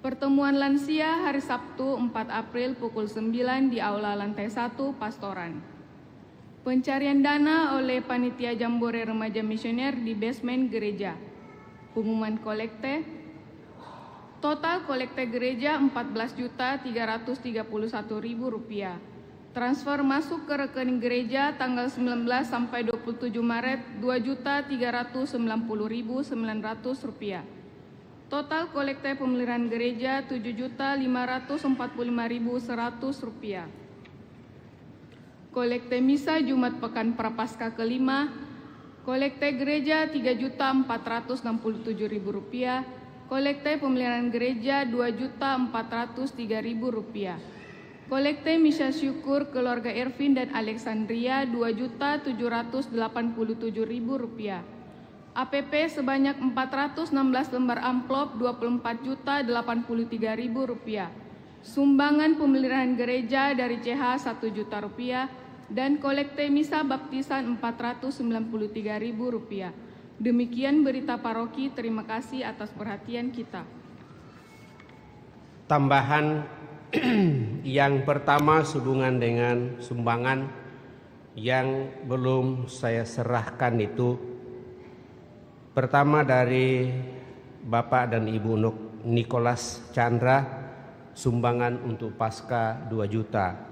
Pertemuan lansia hari Sabtu 4 April pukul 9 di Aula Lantai 1 Pastoran. Pencarian dana oleh Panitia Jambore Remaja Misioner di basement gereja. Pengumuman kolekte. Total kolekte gereja Rp14.331.000. Transfer masuk ke rekening gereja tanggal 19 sampai 27 Maret Rp2.390.900. Total kolekte pemeliharaan gereja Rp7.545.100. Kolekte misa Jumat Pekan Prapaskah kelima. Kolekte gereja Rp3.467.000. Kolekte pemeliharaan gereja Rp2.403.000. Kolekte misa syukur keluarga Ervin dan Alexandria Rp2.787.000. APP sebanyak 416 lembar amplop Rp24.083.000. Sumbangan pemeliharaan gereja dari CH Rp1 juta dan kolekte misa baptisan Rp493.000. Demikian berita paroki, terima kasih atas perhatian kita. Tambahan yang pertama sehubungan dengan sumbangan yang belum saya serahkan itu. Pertama dari Bapak dan Ibu Nicholas Chandra, sumbangan untuk Paskah 2 juta.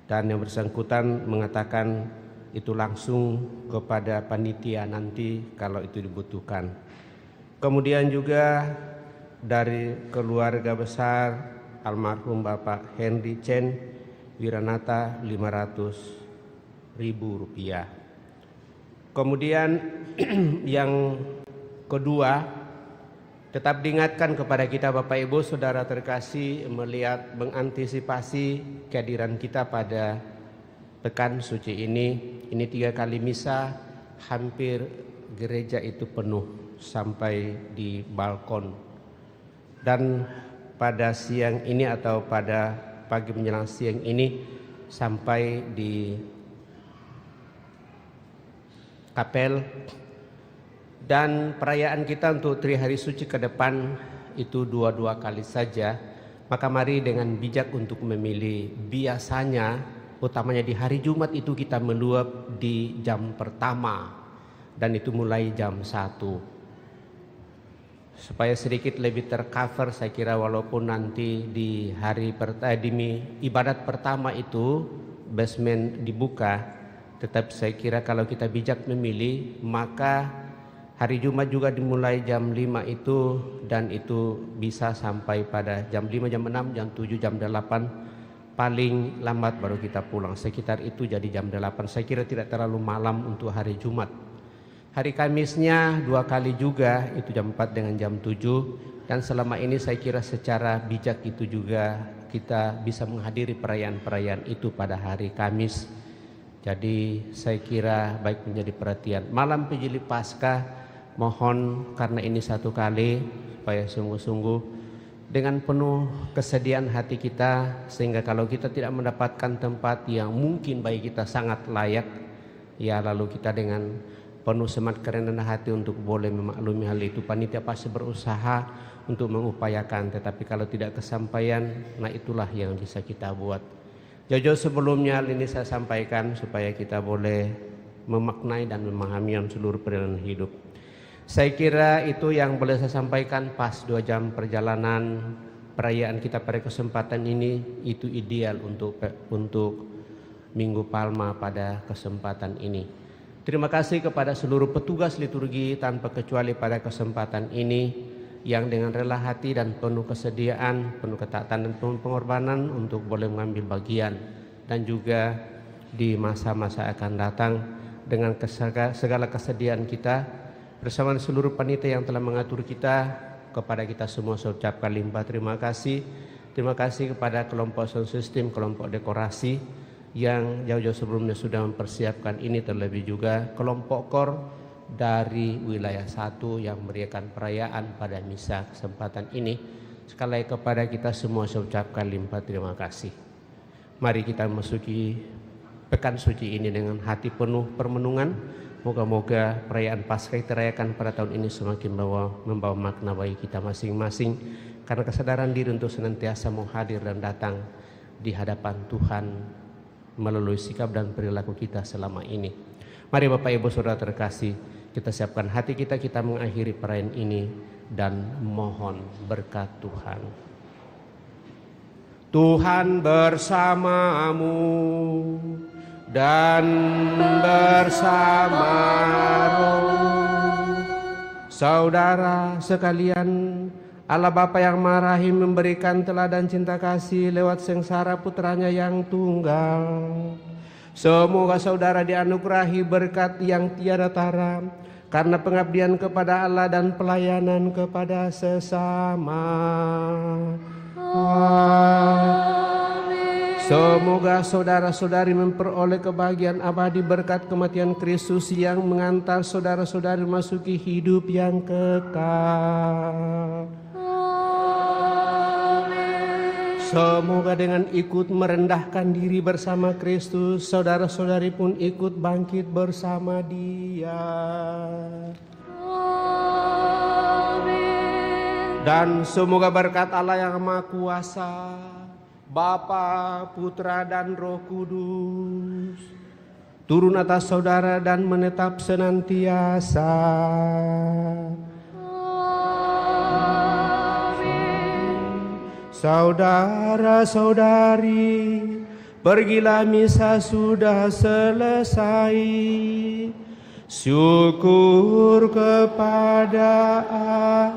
Dan yang bersangkutan mengatakan itu langsung kepada panitia nanti kalau itu dibutuhkan. Kemudian juga dari keluarga besar almarhum Bapak Henry Chen Wiranata Rp500.000. Kemudian yang kedua, tetap diingatkan kepada kita Bapak Ibu Saudara terkasih melihat mengantisipasi kehadiran kita pada Pekan Suci ini. Ini 3 kali misa, hampir gereja itu penuh sampai di balkon. Dan pada siang ini atau pada pagi menjelang siang ini sampai di kapel. Dan perayaan kita untuk Trihari Suci ke depan itu 2 kali saja. Maka mari dengan bijak untuk memilih. Biasanya utamanya di hari Jumat itu kita meluap di jam pertama dan itu mulai jam 1. Supaya sedikit lebih tercover, saya kira walaupun nanti di hari ibadat pertama itu basement dibuka, Tetapi saya kira kalau kita bijak memilih, maka hari Jumat juga dimulai jam 5 itu, dan itu bisa sampai pada jam 5, jam 6, jam 7, jam 8. Paling lambat baru kita pulang. Sekitar itu jadi jam 8. Saya kira tidak terlalu malam untuk hari Jumat. Hari Kamisnya 2 kali juga, itu jam 4 dengan jam 7. Dan selama ini saya kira secara bijak itu juga kita bisa menghadiri perayaan-perayaan itu pada hari Kamis. Jadi saya kira baik menjadi perhatian. Malam Penjili Paskah, mohon karena ini satu kali, supaya sungguh-sungguh dengan penuh kesediaan hati kita, sehingga kalau kita tidak mendapatkan tempat yang mungkin bagi kita sangat layak, ya lalu kita dengan penuh semangat kerendahan hati untuk boleh memaklumi hal itu. Panitia pasti berusaha untuk mengupayakan, tetapi kalau tidak kesampaian, nah itulah yang bisa kita buat. Jauh-jauh sebelumnya ini saya sampaikan supaya kita boleh memaknai dan memahami seluruh perjalanan hidup. Saya kira itu yang boleh saya sampaikan. Pas 2 jam perjalanan perayaan kita pada kesempatan ini, itu ideal untuk Minggu Palma pada kesempatan ini. Terima kasih kepada seluruh petugas liturgi tanpa kecuali pada kesempatan ini yang dengan rela hati dan penuh kesediaan, penuh ketaatan dan penuh pengorbanan untuk boleh mengambil bagian, dan juga di masa-masa akan datang dengan segala kesediaan kita bersama seluruh panitia yang telah mengatur kita. Kepada kita semua saya ucapkan limpah terima kasih. Terima kasih kepada kelompok sound system, kelompok dekorasi yang jauh-jauh sebelumnya sudah mempersiapkan ini, terlebih juga kelompok KOR dari wilayah 1 yang meriahkan perayaan pada misa kesempatan ini. Sekali lagi kepada kita semua saya ucapkan limpah terima kasih. Mari kita memasuki pekan suci ini dengan hati penuh permenungan. Moga-moga perayaan Paskah yang dirayakan pada tahun ini semakin membawa makna bagi kita masing-masing, karena kesadaran diri untuk senantiasa mau hadir dan datang di hadapan Tuhan melalui sikap dan perilaku kita selama ini. Mari Bapak Ibu Saudara terkasih, kita siapkan hati kita mengakhiri perayaan ini dan mohon berkat Tuhan. Tuhan bersamamu dan bersama roh. Saudara sekalian, Allah Bapa yang Maha Rahim memberikan teladan cinta kasih lewat sengsara putranya yang tunggal. Semoga saudara dianugerahi berkat yang tiada tara karena pengabdian kepada Allah dan pelayanan kepada sesama. Amin. Semoga saudara-saudari memperoleh kebahagiaan abadi berkat kematian Kristus yang mengantar saudara-saudari masuki hidup yang kekal. Semoga dengan ikut merendahkan diri bersama Kristus, saudara-saudari pun ikut bangkit bersama Dia. Amin. Dan semoga berkat Allah yang Maha Kuasa, Bapa, Putra dan Roh Kudus turun atas saudara dan menetap senantiasa. Saudara-saudari, pergilah misa sudah selesai. Syukur kepada Allah.